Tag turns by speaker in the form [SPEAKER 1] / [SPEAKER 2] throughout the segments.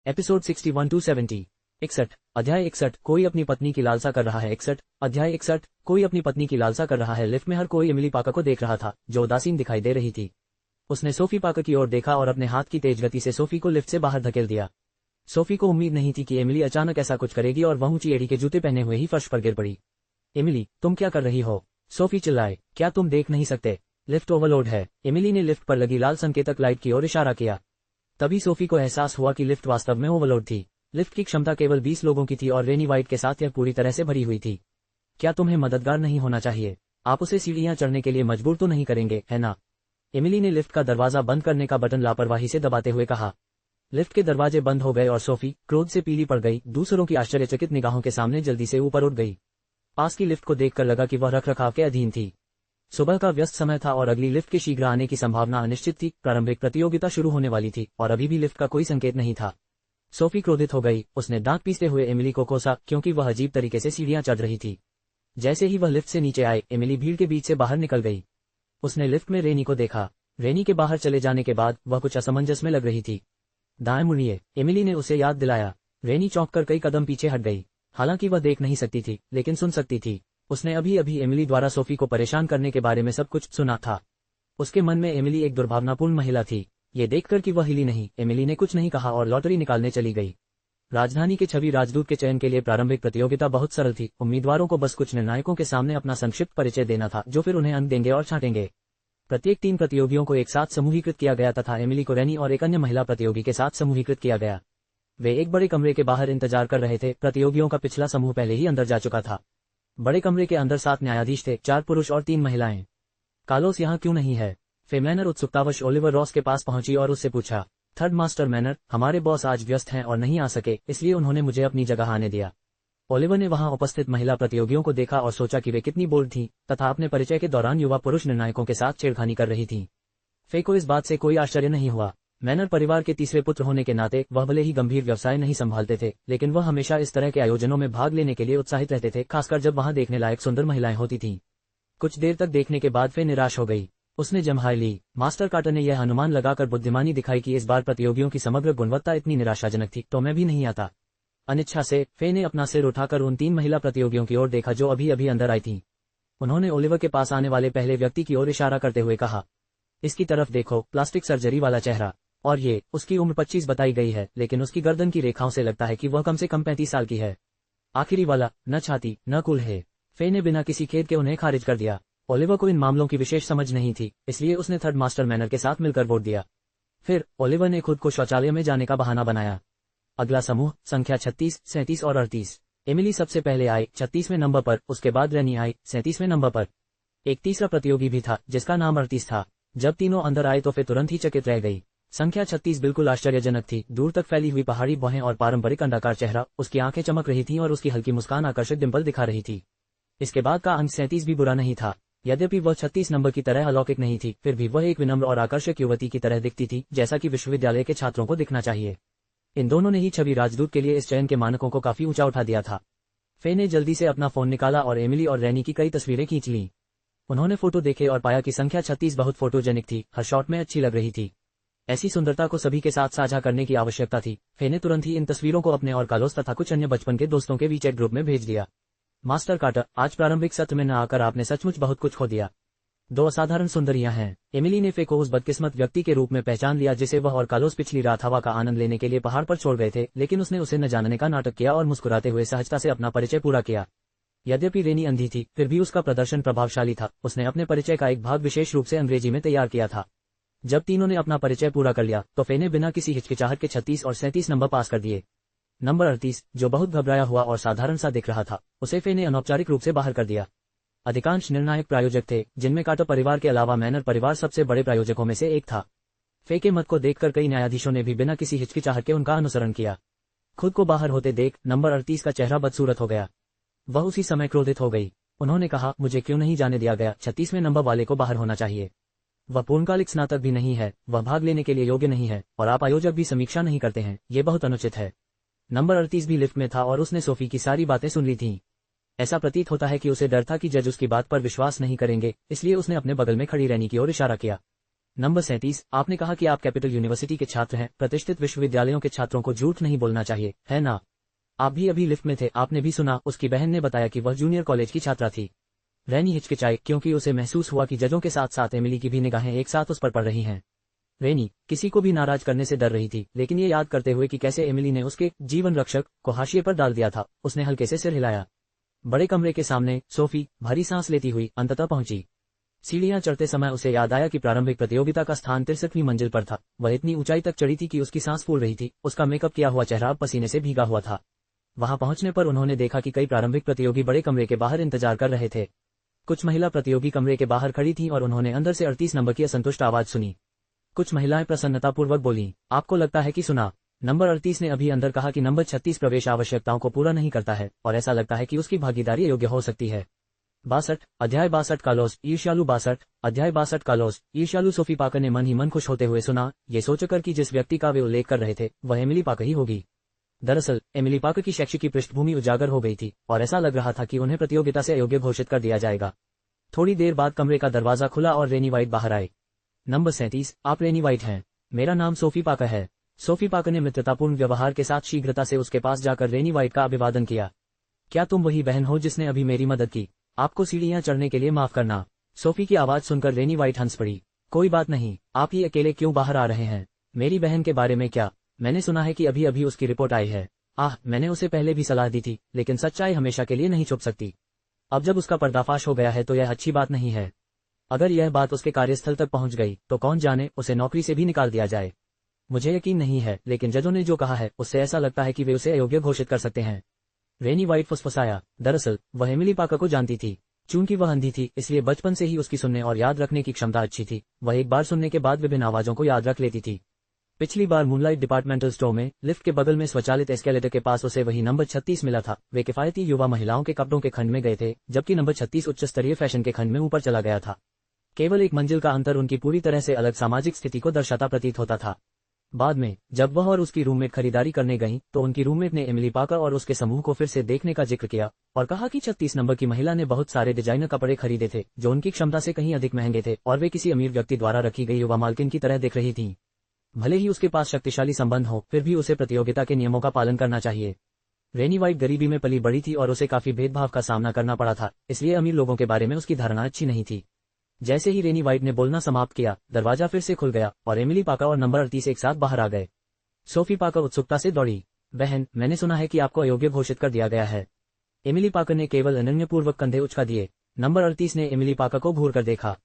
[SPEAKER 1] Episode 61 to 70। 61 अध्याय 61 कोई अपनी पत्नी की लालसा कर रहा है। 61 अध्याय 61 कोई अपनी पत्नी की लालसा कर रहा है। लिफ्ट में हर कोई एमिली पाकर को देख रहा था, जो उदासीन दिखाई दे रही थी। उसने सोफी पाकर की ओर देखा और अपने हाथ की तेज गति से सोफी को लिफ्ट से बाहर धकेल दिया। सोफी को उम्मीद नहीं थी कि एमिली अचानक ऐसा कुछ करेगी और वह ऊंची एड़ी के जूते पहने हुए ही फर्श पर गिर पड़ी। एमिली, तुम क्या कर रही हो? सोफी चिल्लाए, क्या तुम देख नहीं सकते? लिफ्ट ओवरलोड है। एमिली ने लिफ्ट पर लगी लाल संकेतक लाइट की ओर इशारा किया। तभी सोफी को एहसास हुआ कि लिफ्ट वास्तव में ओवरलोड थी। लिफ्ट की क्षमता केवल 20 लोगों की थी और रेनी वाइट के साथ यह पूरी तरह से भरी हुई थी। क्या तुम्हें मददगार नहीं होना चाहिए? आप उसे सीढ़ियां चढ़ने के लिए मजबूर तो नहीं करेंगे, है ना? एमिली ने लिफ्ट का दरवाजा बंद करने का बटन लापरवाही से दबाते हुए कहा। लिफ्ट के दरवाजे बंद हो गए और सोफी क्रोध से पीली पड़ गई, दूसरों की आश्चर्यचकित निगाहों के सामने जल्दी से ऊपर उठ गई। पास की लिफ्ट को देखकर लगा कि वह रखरखाव के अधीन थी। सुबह का व्यस्त समय था और अगली लिफ्ट के शीघ्र आने की संभावना अनिश्चित थी। प्रारंभिक प्रतियोगिता शुरू होने वाली थी और अभी भी लिफ्ट का कोई संकेत नहीं था। सोफी क्रोधित हो गई। उसने दांत पीसते हुए एमिली को कोसा, क्योंकि वह अजीब तरीके से सीढ़ियां चढ़ रही थी। जैसे ही वह लिफ्ट से नीचे आए, एमिली भीड़ के बीच से बाहर निकल गई। उसने लिफ्ट में रेनी को देखा। रेनी के बाहर चले जाने के बाद वह कुछ असमंजस में लग रही थी। दाएं मुड़िए, एमिली ने उसे याद दिलाया। रेनी चौंक कर कई कदम पीछे हट गई। हालांकि वह देख नहीं सकती थी, लेकिन सुन सकती थी। उसने अभी अभी एमिली द्वारा सोफी को परेशान करने के बारे में सब कुछ सुना था। उसके मन में एमिली एक दुर्भावनापूर्ण महिला थी। ये देखकर कि वह हिली नहीं, एमिली ने कुछ नहीं कहा और लॉटरी निकालने चली गई। राजधानी के छवि राजदूत के चयन के लिए प्रारंभिक प्रतियोगिता बहुत सरल थी। उम्मीदवारों को बस कुछ निर्णायकों के सामने अपना संक्षिप्त परिचय देना था, जो फिर उन्हें अंक देंगे और छांटेंगे। प्रत्येक 3 प्रतियोगियों को एक साथ समूहीकृत किया गया तथा एमिली को रेनी और एक अन्य महिला प्रतियोगी के साथ समूहीकृत किया गया। वे एक बड़े कमरे के बाहर इंतजार कर रहे थे। प्रतियोगियों का पिछला समूह पहले ही अंदर जा चुका था। बड़े कमरे के अंदर 7 न्यायाधीश थे, 4 पुरुष और 3 महिलाएं। कार्लोस यहाँ क्यों नहीं है? फेमैनर उत्सुकतावश ओलिवर रॉस के पास पहुंची और उससे पूछा। थर्ड मास्टर मैनर, हमारे बॉस आज व्यस्त हैं और नहीं आ सके, इसलिए उन्होंने मुझे अपनी जगह आने दिया। ओलिवर ने वहां उपस्थित महिला प्रतियोगियों को देखा और सोचा कि वे कितनी बोल्ड थीं, तथा अपने परिचय के दौरान युवा पुरुष निर्णायकों के साथ छेड़खानी कर रही थीं। फे को इस बात से कोई आश्चर्य नहीं हुआ। मैनर परिवार के तीसरे पुत्र होने के नाते वह भले ही गंभीर व्यवसाय नहीं संभालते थे, लेकिन वह हमेशा इस तरह के आयोजनों में भाग लेने के लिए उत्साहित रहते थे, खासकर जब वहां देखने लायक सुंदर महिलाएं होती थीं। कुछ देर तक देखने के बाद फे निराश हो गई। उसने जम्हाई ली। मास्टर कार्टर ने यह अनुमान लगाकर बुद्धिमानी दिखाई कि इस बार प्रतियोगियों की समग्र गुणवत्ता इतनी निराशाजनक थी, तो मैं भी नहीं आता। अनिच्छा से फे ने अपना सिर उठाकर उन 3 महिला प्रतियोगियों की ओर देखा जो अभी अभी अंदर आई थीं। उन्होंने ओलिवर के पास आने वाले पहले व्यक्ति की ओर इशारा करते हुए कहा, इसकी तरफ देखो, प्लास्टिक सर्जरी वाला चेहरा। और ये, उसकी उम्र 25 बताई गई है, लेकिन उसकी गर्दन की रेखाओं से लगता है कि वह कम से कम 35 साल की है। आखिरी वाला, न छाती न कुल है। फे ने बिना किसी खेद के उन्हें खारिज कर दिया। ओलिवर को इन मामलों की विशेष समझ नहीं थी, इसलिए उसने थर्ड मास्टर मैनर के साथ मिलकर वोट दिया। फिर ओलिवर ने खुद को शौचालय में जाने का बहाना बनाया। अगला समूह संख्या 36, 37 और 38। एमिली सबसे पहले आई 36वें नंबर पर, उसके बाद रेनी आई 37वें नंबर पर। एक तीसरा प्रतियोगी भी था जिसका नाम 38 था। जब तीनों अंदर आए तो फिर तुरंत ही चकित रह गई। संख्या 36 बिल्कुल आश्चर्यजनक थी। दूर तक फैली हुई पहाड़ी भौहें और पारंपरिक अंडाकार चेहरा, उसकी आंखें चमक रही थीं और उसकी हल्की मुस्कान आकर्षक डिंपल दिखा रही थी। इसके बाद का अंक 37 भी बुरा नहीं था। यद्यपि वह 36 नंबर की तरह अलौकिक नहीं थी, फिर भी वह एक विनम्र और आकर्षक युवती की तरह दिखती थी, जैसा कि विश्वविद्यालय के छात्रों को दिखना चाहिए। इन दोनों ने ही छवि राजदूत के लिए इस चयन के मानकों को काफी ऊंचा उठा दिया था। फे ने जल्दी से अपना फोन निकाला और एमिली और रेनी की कई तस्वीरें खींच लीं। उन्होंने फोटो देखे और पाया कि संख्या 36 बहुत फोटोजेनिक थी, हर शॉट में अच्छी लग रही थी। ऐसी सुंदरता को सभी के साथ साझा करने की आवश्यकता थी। फे ने तुरंत ही इन तस्वीरों को अपने और कार्लोस तथा कुछ अन्य बचपन के दोस्तों के वीचैट ग्रुप में भेज दिया। मास्टर कार्टर, आज प्रारंभिक सत्र में न आकर आपने सचमुच बहुत कुछ खो दिया। 2 असाधारण सुंदरियां हैं। एमिली ने फे को उस बदकिस्मत व्यक्ति के रूप में पहचान लिया जिसे वह और कार्लोस पिछली रात हवा का आनंद लेने के लिए पहाड़ पर छोड़ गए थे, लेकिन उसने उसे न जानने का नाटक किया और मुस्कुराते हुए सहजता से अपना परिचय पूरा किया। यद्यपि रेनी अंधी थी, फिर भी उसका प्रदर्शन प्रभावशाली था। उसने अपने परिचय का एक भाग विशेष रूप से अंग्रेजी में तैयार किया था। जब तीनों ने अपना परिचय पूरा कर लिया तो फे ने बिना किसी हिचकिचाहट के 36 और 37 नंबर पास कर दिए। नंबर 38, जो बहुत घबराया हुआ और साधारण सा दिख रहा था, उसे फे ने अनौपचारिक रूप से बाहर कर दिया। अधिकांश निर्णायक प्रायोजक थे, जिनमें कार्टर परिवार के अलावा मैनर परिवार सबसे बड़े प्रायोजकों में से एक था। फे के मत को देखकर कई न्यायाधीशों ने भी बिना किसी हिचकिचाहट के उनका अनुसरण किया। खुद को बाहर होते देख नंबर 38 का चेहरा बदसूरत हो गया। वह उसी समय क्रोधित हो गई। उन्होंने कहा, मुझे क्यों नहीं जाने दिया गया? 36वें नंबर वाले को बाहर होना चाहिए। वह पूर्णकालिक स्नातक भी नहीं है, वह भाग लेने के लिए योग्य नहीं है, और आप आयोजक भी समीक्षा नहीं करते हैं, ये बहुत अनुचित है। नंबर 38 भी लिफ्ट में था और उसने सोफी की सारी बातें सुन ली थीं। ऐसा प्रतीत होता है कि उसे डर था कि जज उसकी बात पर विश्वास नहीं करेंगे, इसलिए उसने अपने बगल में खड़ी रेनी की ओर इशारा किया। नंबर 37, आपने कहा कि आप कैपिटल यूनिवर्सिटी के छात्र हैं। प्रतिष्ठित विश्वविद्यालयों के छात्रों को झूठ नहीं बोलना चाहिए, है ना? आप भी अभी लिफ्ट में थे, आपने भी सुना। उसकी बहन ने बताया कि वह जूनियर कॉलेज की छात्रा थी। रैनी हिचकिचाई क्योंकि उसे महसूस हुआ कि जजों के साथ साथ एमिली की भी निगाहें एक साथ उस पर पड़ रही हैं। रैनी किसी को भी नाराज करने से डर रही थी, लेकिन ये याद करते हुए कि कैसे एमिली ने उसके जीवन रक्षक को हाशिए पर डाल दिया था, उसने हल्के से सिर हिलाया। बड़े कमरे के सामने सोफी भारी सांस लेती हुई अंततः पहुंची। सीढ़ियां चढ़ते समय उसे याद आया कि प्रारंभिक प्रतियोगिता का स्थान 63वीं मंजिल पर था। वह इतनी ऊंचाई तक चढ़ी थी कि उसकी सांस फूल रही थी। उसका मेकअप किया हुआ चेहरा पसीने से भीगा हुआ था। वहां पहुंचने पर उन्होंने देखा कि कई प्रारंभिक प्रतियोगी बड़े कमरे के बाहर इंतजार कर रहे थे। कुछ महिला प्रतियोगी कमरे के बाहर खड़ी थीं और उन्होंने अंदर से 38 नंबर की असंतुष्ट आवाज सुनी। कुछ महिलाएं प्रसन्नतापूर्वक बोलीं, आपको लगता है कि सुना? नंबर 38 ने अभी अंदर कहा कि नंबर 36 प्रवेश आवश्यकताओं को पूरा नहीं करता है और ऐसा लगता है कि उसकी भागीदारी अयोग्य हो सकती है। 62 अध्याय 62 कालोस ईर्ष्यालु 62 अध्याय 62 कालोस ईर्ष्यालु। सोफी पाकर ने मन ही मन खुश होते हुए सुना, ये सोचकर कि जिस व्यक्ति का वे उल्लेख कर रहे थे वह एमिली पाकर ही होगी। दरअसल एमिली पाकर की शैक्षिक की पृष्ठभूमि उजागर हो गई थी और ऐसा लग रहा था कि उन्हें प्रतियोगिता से अयोग्य घोषित कर दिया जाएगा। थोड़ी देर बाद कमरे का दरवाजा खुला और रेनी वाइट बाहर आए। नंबर 37, आप रेनी वाइट हैं? मेरा नाम सोफी पाकर है। सोफी पाकर ने मित्रतापूर्ण व्यवहार के साथ शीघ्रता से उसके पास जाकर रेनी वाइट का अभिवादन किया। क्या तुम वही बहन हो जिसने अभी मेरी मदद की? आपको सीढ़ियां चढ़ने के लिए माफ करना। सोफी की आवाज सुनकर रेनी वाइट हंस पड़ी। कोई बात नहीं, आप ही अकेले क्यों बाहर आ रहे हैं? मेरी बहन के बारे में क्या? मैंने सुना है कि अभी अभी उसकी रिपोर्ट आई है। मैंने उसे पहले भी सलाह दी थी, लेकिन सच्चाई हमेशा के लिए नहीं छुप सकती। अब जब उसका पर्दाफाश हो गया है तो यह अच्छी बात नहीं है। अगर यह बात उसके कार्यस्थल तक पहुंच गई तो कौन जाने उसे नौकरी से भी निकाल दिया जाए। मुझे यकीन नहीं है, लेकिन जजों ने जो कहा है उससे ऐसा लगता है कि वे उसे अयोग्य घोषित कर सकते हैं। रेनी वाइट फुसफुसाया। दरअसल वह एमिली पाकर को जानती थी। चूंकि वह अंधी थी इसलिए बचपन से ही उसकी सुनने और याद रखने की क्षमता अच्छी थी। वह एक बार सुनने के बाद विभिन्न आवाजों को याद रख लेती थी। पिछली बार मूनलाइट डिपार्टमेंटल स्टोर में लिफ्ट के बगल में स्वचालित एस्केलेटर के पास उसे वही नंबर 36 मिला था। वे किफायती युवा महिलाओं के कपड़ों के खंड में गए थे, जबकि नंबर 36 उच्च स्तरीय फैशन के खंड में ऊपर चला गया था। केवल एक मंजिल का अंतर उनकी पूरी तरह से अलग सामाजिक स्थिति को दर्शाता प्रतीत होता था। बाद में जब वह और उसकी रूममेट खरीदारी करने गईं, तो उनकी रूममेट ने एमिली पाकर और उसके समूह को फिर से देखने का जिक्र किया और कहा कि 36 नंबर की महिला ने बहुत सारे डिजाइनर कपड़े खरीदे थे जो उनकी क्षमता से कहीं अधिक महंगे थे और वे किसी अमीर व्यक्ति द्वारा रखी गई युवा मालकिन की तरह दिख रही थीं। भले ही उसके पास शक्तिशाली संबंध हो, फिर भी उसे प्रतियोगिता के नियमों का पालन करना चाहिए। रेनी वाइट गरीबी में पली बड़ी थी और उसे काफी भेदभाव का सामना करना पड़ा था, इसलिए अमीर लोगों के बारे में उसकी धारणा अच्छी नहीं थी। जैसे ही रेनी वाइट ने बोलना समाप्त किया, दरवाजा फिर से खुल गया और एमिली पाकर और नंबर 38 एक साथ बाहर आ गए। सोफी पाकर उत्सुकता से दौड़ी। बहन, मैंने सुना है कि आपको अयोग्य घोषित कर दिया गया है। एमिली पाकर ने केवल अनन्यपूर्वक कंधे उचका दिए। नंबर 38 ने एमिली पाकर को घूर कर देखा।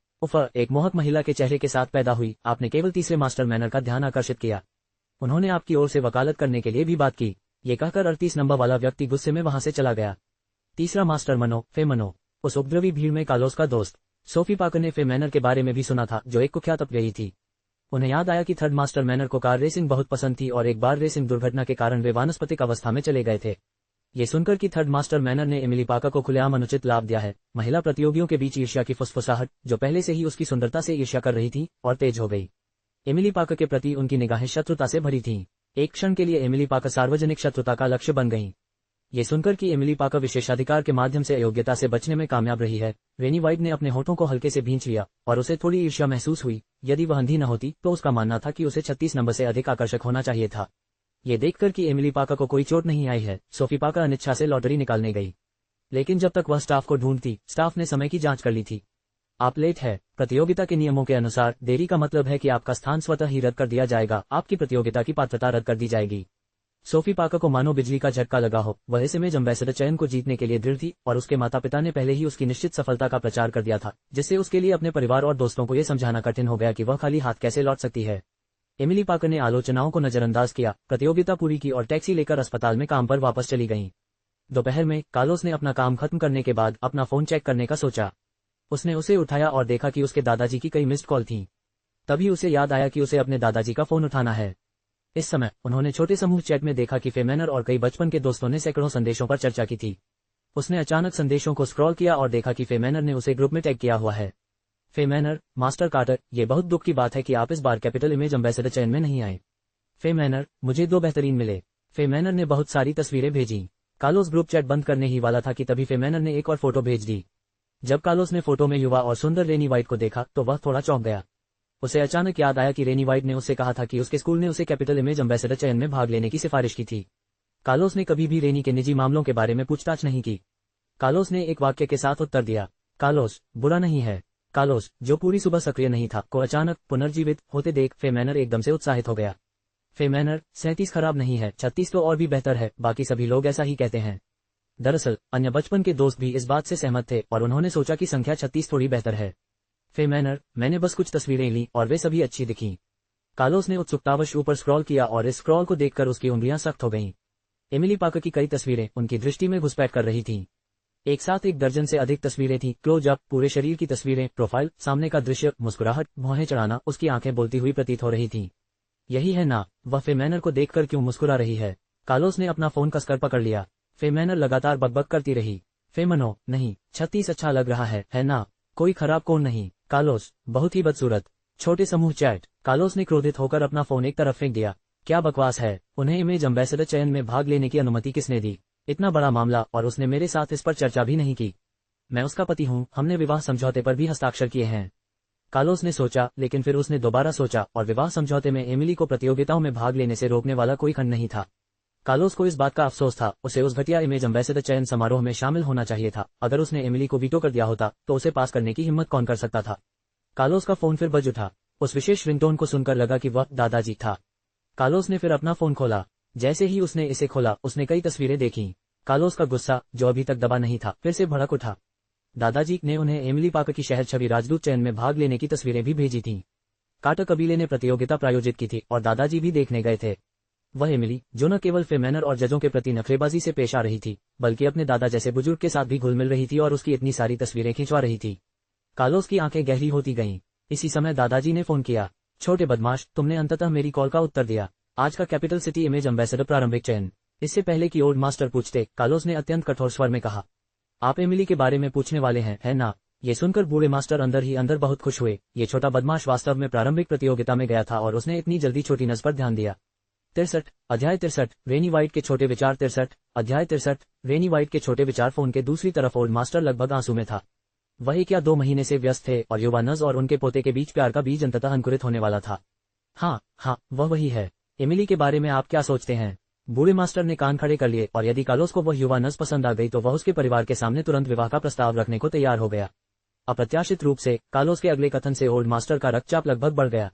[SPEAKER 1] एक मोहक महिला के चेहरे के साथ पैदा हुई, आपने केवल तीसरे मास्टर मैनर का ध्यान आकर्षित किया। उन्होंने आपकी ओर से वकालत करने के लिए भी बात की। ये कहकर 38 नंबर वाला व्यक्ति गुस्से में वहां से चला गया। तीसरा मास्टर मनो, उस उपद्रवी भीड़ में कालोस का दोस्त। सोफी पाकर ने फे मैनर के बारे में भी सुना था, जो एक कुख्यात अपव्ययी थी। उन्हें याद आया कि थर्ड मास्टर मैनर को कार रेसिंग बहुत पसंद थी और एक बार रेसिंग दुर्घटना के कारण वे वानस्पतिक अवस्था में चले गए थे। ये सुनकर कि थर्ड मास्टर मैनर ने एमिली पाकर को खुलेआम अनुचित लाभ दिया है, महिला प्रतियोगियों के बीच ईर्ष्या की फुसफुसाहट, जो पहले से ही उसकी सुंदरता से ईर्ष्या कर रही थी, और तेज हो गई। एमिली पाकर के प्रति उनकी निगाहें शत्रुता से भरी थीं। एक क्षण के लिए एमिली पाकर सार्वजनिक शत्रुता का लक्ष्य बन गईं। ये सुनकर कि एमिली पाकर विशेषाधिकार के माध्यम से अयोग्यता से बचने में कामयाब रही है, रेनी वाइट ने अपने होठों को हल्के से भींच लिया और उसे थोड़ी ईर्ष्या महसूस हुई। यदि वह अंधी न होती तो उसका मानना था कि उसे 36 नंबर से अधिक आकर्षक होना चाहिए था। ये देखकर कि एमिली पाकर को कोई चोट नहीं आई है, सोफी पाकर अनिच्छा से लॉटरी निकालने गई। लेकिन जब तक वह स्टाफ को ढूंढती, स्टाफ ने समय की जांच कर ली थी। आप लेट है। प्रतियोगिता के नियमों के अनुसार देरी का मतलब है कि आपका स्थान स्वतः ही रद्द कर दिया जाएगा, आपकी प्रतियोगिता की पात्रता रद्द कर दी जाएगी। सोफी पाकर को मानो बिजली का झटका लगा हो। वह इस इमेज एम्बेसडर चयन को जीतने के लिए दृढ़ थी और उसके माता पिता ने पहले ही उसकी निश्चित सफलता का प्रचार कर दिया था, जिससे उसके लिए अपने परिवार और दोस्तों को यह समझाना कठिन हो गया कि वह खाली हाथ कैसे लौट सकती है। एमिली पाकर ने आलोचनाओं को नजरअंदाज किया, प्रतियोगिता पूरी की और टैक्सी लेकर अस्पताल में काम पर वापस चली गईं। दोपहर में कालोस ने अपना काम खत्म करने के बाद अपना फोन चेक करने का सोचा। उसने उसे उठाया और देखा कि उसके दादाजी की कई मिस्ड कॉल थीं। तभी उसे याद आया कि उसे अपने दादाजी का फोन उठाना है। इस समय उन्होंने छोटे समूह चैट में देखा कि फे मैनर और कई बचपन के दोस्तों ने सैकड़ों संदेशों पर चर्चा की थी। उसने अचानक संदेशों को स्क्रॉल किया और देखा कि फे मैनर ने उसे ग्रुप में टैग किया हुआ है। फे मैनर, मास्टर कार्टर, ये बहुत दुख की बात है कि आप इस बार कैपिटल इमेज एम्बेसडर चयन में नहीं आए। फे मैनर, मुझे 2 बेहतरीन मिले। फे मैनर ने बहुत सारी तस्वीरें भेजी। कालोस ग्रुप चैट बंद करने ही वाला था कि तभी फे मैनर ने एक और फोटो भेज दी। जब कालोस ने फोटो में युवा और सुंदर रेनी वाइट को देखा तो वह थोड़ा चौंक गया। उसे अचानक याद आया कि रेनी वाइट ने उससे कहा था कि उसके स्कूल ने उसे कैपिटल इमेज एम्बेसडर चयन में भाग लेने की सिफारिश की थी। कार्लोस ने कभी भी रेनी के निजी मामलों के बारे में पूछताछ नहीं की। कार्लोस ने एक वाक्य के साथ उत्तर दिया, कार्लोस बुरा नहीं है। कार्लोस, जो पूरी सुबह सक्रिय नहीं था, को अचानक पुनर्जीवित होते देख फे मैनर एकदम से उत्साहित हो गया। फे मैनर, 37 खराब नहीं है, 36 तो और भी बेहतर है, बाकी सभी लोग ऐसा ही कहते हैं। दरअसल अन्य बचपन के दोस्त भी इस बात से सहमत थे और उन्होंने सोचा कि संख्या 36 थोड़ी बेहतर है। फे मैनर, मैंने बस कुछ तस्वीरें लीं और वे सभी अच्छी दिखीं। कार्लोस ने उत्सुकतावश ऊपर स्क्रॉल किया और इस स्क्रॉल को देखकर उसकी उंगलियां सख्त हो गईं। एमिली पार्कर की कई तस्वीरें उनकी दृष्टि में घुसपैठ कर रही थीं। एक साथ 1 दर्जन से अधिक तस्वीरें थीं, क्लोज अप, पूरे शरीर की तस्वीरें, प्रोफाइल, सामने का दृश्य, मुस्कुराहट, भौहें चढ़ाना, उसकी आंखें बोलती हुई प्रतीत हो रही थीं। यही है ना, वह फे मैनर को देखकर क्यों मुस्कुरा रही है। कार्लोस ने अपना फोन कसकर पकड़ लिया। फे मैनर लगातार बकबक करती रही। फे मनो, नहीं, 36 अच्छा लग रहा है ना, कोई खराब कौन नहीं। कार्लोस, बहुत ही बदसूरत। छोटे समूह चैट। कार्लोस ने क्रोधित होकर अपना फोन एक तरफ फेंक दिया। क्या बकवास है, उन्हें इमेज एम्बेसडर चयन में भाग लेने की अनुमति किसने दी? इतना बड़ा मामला और उसने मेरे साथ इस पर चर्चा भी नहीं की। मैं उसका पति हूँ, हमने विवाह समझौते पर भी हस्ताक्षर किए हैं। कार्लोस ने सोचा, लेकिन फिर उसने दोबारा सोचा और विवाह समझौते में एमिली को प्रतियोगिताओं में भाग लेने से रोकने वाला कोई खंड नहीं था। कार्लोस को इस बात का अफसोस था, उसे उस घटिया इमेज एम्बेसडर चयन समारोह में शामिल होना चाहिए था। अगर उसने एमिली को वीटो कर दिया होता तो उसे पास करने की हिम्मत कौन कर सकता था। कार्लोस का फोन फिर बज उठा। उस विशेष रिंगटोन को सुनकर लगा कि वह दादाजी था। कार्लोस ने फिर अपना फोन खोला। जैसे ही उसने इसे खोला, उसने कई तस्वीरें देखीं। कार्लोस का गुस्सा, जो अभी तक दबा नहीं था, फिर से भड़क उठा। दादाजी ने उन्हें एमिली पार्कर की शहर छवि राजदूत चयन में भाग लेने की तस्वीरें भी भेजी थीं। कार्टर कबीले ने प्रतियोगिता प्रायोजित की थी और दादाजी भी देखने गए थे। वह एमिली, जो न केवल फे मैनर और जजों के प्रति नखरेबाजी से पेश आ रही थी, बल्कि अपने दादा जैसे बुजुर्ग के साथ भी घुल मिल रही थी और उसकी इतनी सारी तस्वीरें खिंचवा रही थी। कार्लोस की आंखें गहरी होती गईं। इसी समय दादाजी ने फोन किया। छोटे बदमाश, तुमने अंततः मेरी कॉल का उत्तर दिया। आज का कैपिटल सिटी इमेज एम्बेसडर प्रारंभिक चयन। इससे पहले कि ओल्ड मास्टर पूछते, कार्लोस ने अत्यंत कठोर स्वर में कहा, आप एमिली के बारे में पूछने वाले हैं, है ना? ये सुनकर बूढ़े मास्टर अंदर ही अंदर बहुत खुश हुए। ये छोटा बदमाश वास्तव में प्रारंभिक प्रतियोगिता में गया था और उसने इतनी जल्दी छोटी नस पर ध्यान दिया। 63, अध्याय 63, रेनी वाइट के छोटे विचार। 63, अध्याय 63, रेनी वाइट के छोटे विचार। फोन के दूसरी तरफ ओल्ड मास्टर लगभग आंसू में था। वह 1 या 2 महीने से व्यस्त थे और युवा नज और उनके पोते के बीच प्यार का बीज अंततः अंकुरित होने वाला था। हाँ, वह वही है। एमिली के बारे में आप क्या सोचते हैं? बूढ़े मास्टर ने कान खड़े कर लिए और यदि कार्लोस को वह युवा नस पसंद आ गई तो वह उसके परिवार के सामने तुरंत विवाह का प्रस्ताव रखने को तैयार हो गया। अप्रत्याशित रूप से कार्लोस के अगले कथन से ओल्ड मास्टर का रक्तचाप लगभग बढ़ गया।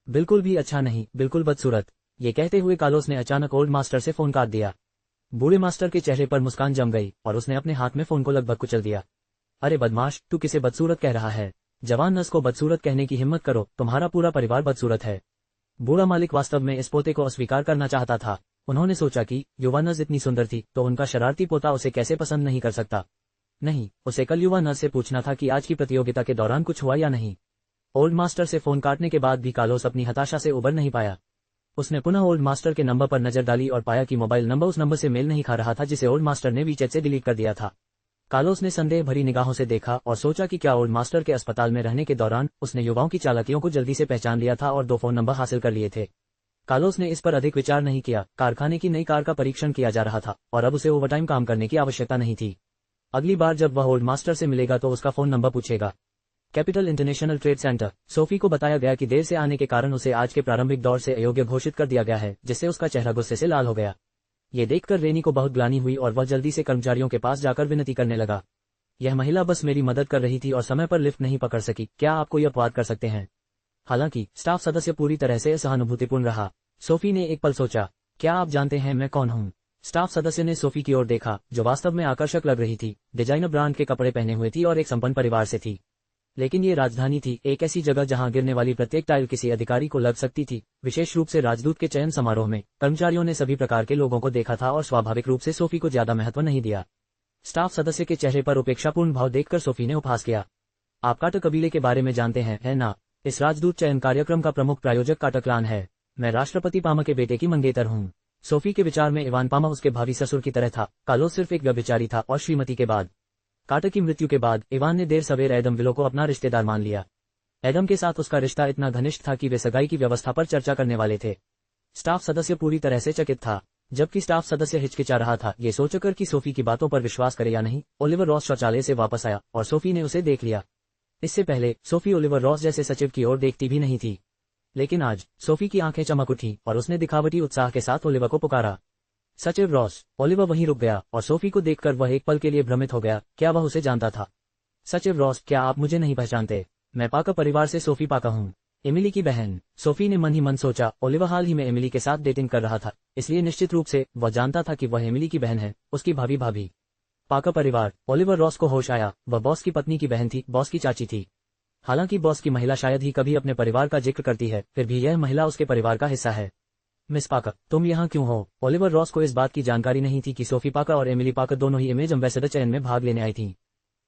[SPEAKER 1] बिल्कुल भी अच्छा नहीं, बिल्कुल बदसूरत। ये कहते हुए कार्लोस ने अचानक ओल्ड मास्टर से फोन काट दिया। बूढ़े मास्टर के चेहरे पर मुस्कान जम गई और उसने अपने हाथ में फोन को लगभग कुचल दिया। अरे बदमाश, तू किसे बदसूरत कह रहा है? जवान नस को बदसूरत कहने की हिम्मत करो, तुम्हारा पूरा परिवार बदसूरत है। बूढ़ा मालिक वास्तव में इस पोते को अस्वीकार करना चाहता था। उन्होंने सोचा कि युवा नस इतनी सुंदर थी तो उनका शरारती पोता उसे कैसे पसंद नहीं कर सकता। नहीं, उसे कल युवा नस से पूछना था कि आज की प्रतियोगिता के दौरान कुछ हुआ या नहीं। ओल्ड मास्टर से फोन काटने के बाद भी कार्लोस अपनी हताशा से उबर नहीं पाया। उसने पुनः ओल्ड मास्टर के नंबर पर नजर डाली और पाया कि मोबाइल नंबर उस नंबर से मेल नहीं खा रहा था जिसे ओल्ड मास्टर ने वीचैट से डिलीट कर दिया था। कार्लोस ने संदेह भरी निगाहों से देखा और सोचा कि क्या ओल्ड मास्टर के अस्पताल में रहने के दौरान उसने युवाओं की चालाकियों को जल्दी से पहचान लिया था और 2 फोन नंबर हासिल कर लिए थे। कार्लोस ने इस पर अधिक विचार नहीं किया। कारखाने की नई कार का परीक्षण किया जा रहा था और अब उसे ओवरटाइम काम करने की आवश्यकता नहीं थी। अगली बार जब वह ओल्ड मास्टर से मिलेगा तो उसका फोन नंबर पूछेगा। Capital international trade centre. Sophie को बताया गया कि देर से आने के कारण उसे आज के प्रारंभिक दौर से अयोग्य घोषित कर दिया गया है, जिससे उसका चेहरा गुस्से से लाल हो गया। ये देखकर रेनी को बहुत ग्लानि हुई और वह जल्दी से कर्मचारियों के पास जाकर विनती करने लगा। यह महिला बस मेरी मदद कर रही थी और समय पर लिफ्ट नहीं पकड़ सकी, क्या आप कोई अपवाद कर सकते हैं? हालांकि स्टाफ सदस्य पूरी तरह से सहानुभूतिपूर्ण रहा। सोफी ने एक पल सोचा, क्या आप जानते हैं मैं कौन हूँ? स्टाफ सदस्य ने सोफी की ओर देखा, जो वास्तव में आकर्षक लग रही थी। डिजाइनर ब्रांड के कपड़े पहने हुए थी और एक संपन्न परिवार से थी। लेकिन ये राजधानी थी, एक ऐसी जगह जहां गिरने वाली प्रत्येक टाइल किसी अधिकारी को लग सकती थी। विशेष रूप से राजदूत के चयन समारोह में कर्मचारियों ने सभी प्रकार के लोगों को देखा था और स्वाभाविक रूप से सोफी को ज्यादा महत्व नहीं दिया। स्टाफ सदस्य के चेहरे पर उपेक्षापूर्ण भाव देखकर सोफी ने उपहास किया। आप कार्टर कबीले के बारे में जानते हैं, है ना? इस राजदूत चयन कार्यक्रम का प्रमुख प्रायोजक कार्टर क्लान है। मैं राष्ट्रपति पामा के बेटे की मंगेतर हूँ। सोफी के विचार में इवान पामा उसके भावी ससुर की तरह था। कार्लोस सिर्फ एक व्यभिचारी था और श्रीमती के बाद, कार्टर की मृत्यु के बाद, इवान ने देर सवेर एडम विलो को अपना रिश्तेदार मान लिया। एडम के साथ उसका रिश्ता इतना घनिष्ठ था कि वे सगाई की व्यवस्था पर चर्चा करने वाले थे। स्टाफ सदस्य पूरी तरह से चकित था, जबकि स्टाफ सदस्य हिचकिचा रहा था ये सोचकर कि सोफी की बातों पर विश्वास करे या नहीं। ओलिवर रॉस शौचालय से वापस आया और सोफी ने उसे देख लिया। इससे पहले सोफी ओलिवर रॉस जैसे सचिव की ओर देखती भी नहीं थी, लेकिन आज सोफी की आंखें चमक उठी और उसने दिखावटी उत्साह के साथ ओलिवर को पुकारा। सचिव रॉस। ओलिवर वहीं रुक गया और सोफी को देखकर वह एक पल के लिए भ्रमित हो गया। क्या वह उसे जानता था? सचिव रॉस, क्या आप मुझे नहीं पहचानते? मैं पाकर परिवार से सोफी पाकर हूँ, एमिली की बहन। सोफी ने मन ही मन सोचा, ओलिवर हाल ही में एमिली के साथ डेटिंग कर रहा था, इसलिए निश्चित रूप से वह जानता था कि वह एमिली की बहन है, उसकी भाभी। पाकर परिवार। ओलिवर रॉस को होश आया, वह बॉस की पत्नी की बहन थी, बॉस की चाची थी। हालांकि बॉस की महिला शायद ही कभी अपने परिवार का जिक्र करती है, फिर भी यह महिला उसके परिवार का हिस्सा है। मिस पाकर, तुम यहाँ क्यों हो? ओलिवर रॉस को इस बात की जानकारी नहीं थी कि सोफी पाकर और एमिली पाकर दोनों ही इमेज एम्बेसडर चयन में भाग लेने आई थीं।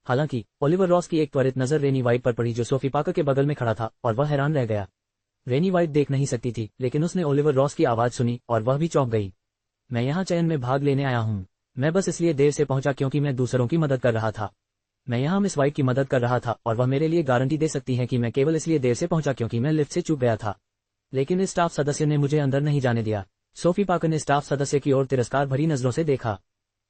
[SPEAKER 1] हालांकि ओलिवर रॉस की एक त्वरित नजर रेनी वाइट पर पड़ी, जो सोफी पाकर के बगल में खड़ा था, और वह हैरान रह गया। रेनी वाइट देख नहीं सकती थी, लेकिन उसने ओलिवर रॉस की आवाज सुनी और वह भी चौंक गई। मैं यहाँ चयन में भाग लेने आया हूँ। मैं बस इसलिए देर से पहुंचा क्योंकि मैं दूसरों की मदद कर रहा था। मैं यहाँ मिस वाइट की मदद कर रहा था और वह मेरे लिए गारंटी दे सकती है कि मैं केवल इसलिए देर से पहुंचा क्योंकि मैं लिफ्ट से चूक गया था। लेकिन इस स्टाफ सदस्य ने मुझे अंदर नहीं जाने दिया। सोफी पाकर ने स्टाफ सदस्य की ओर तिरस्कार भरी नजरों से देखा।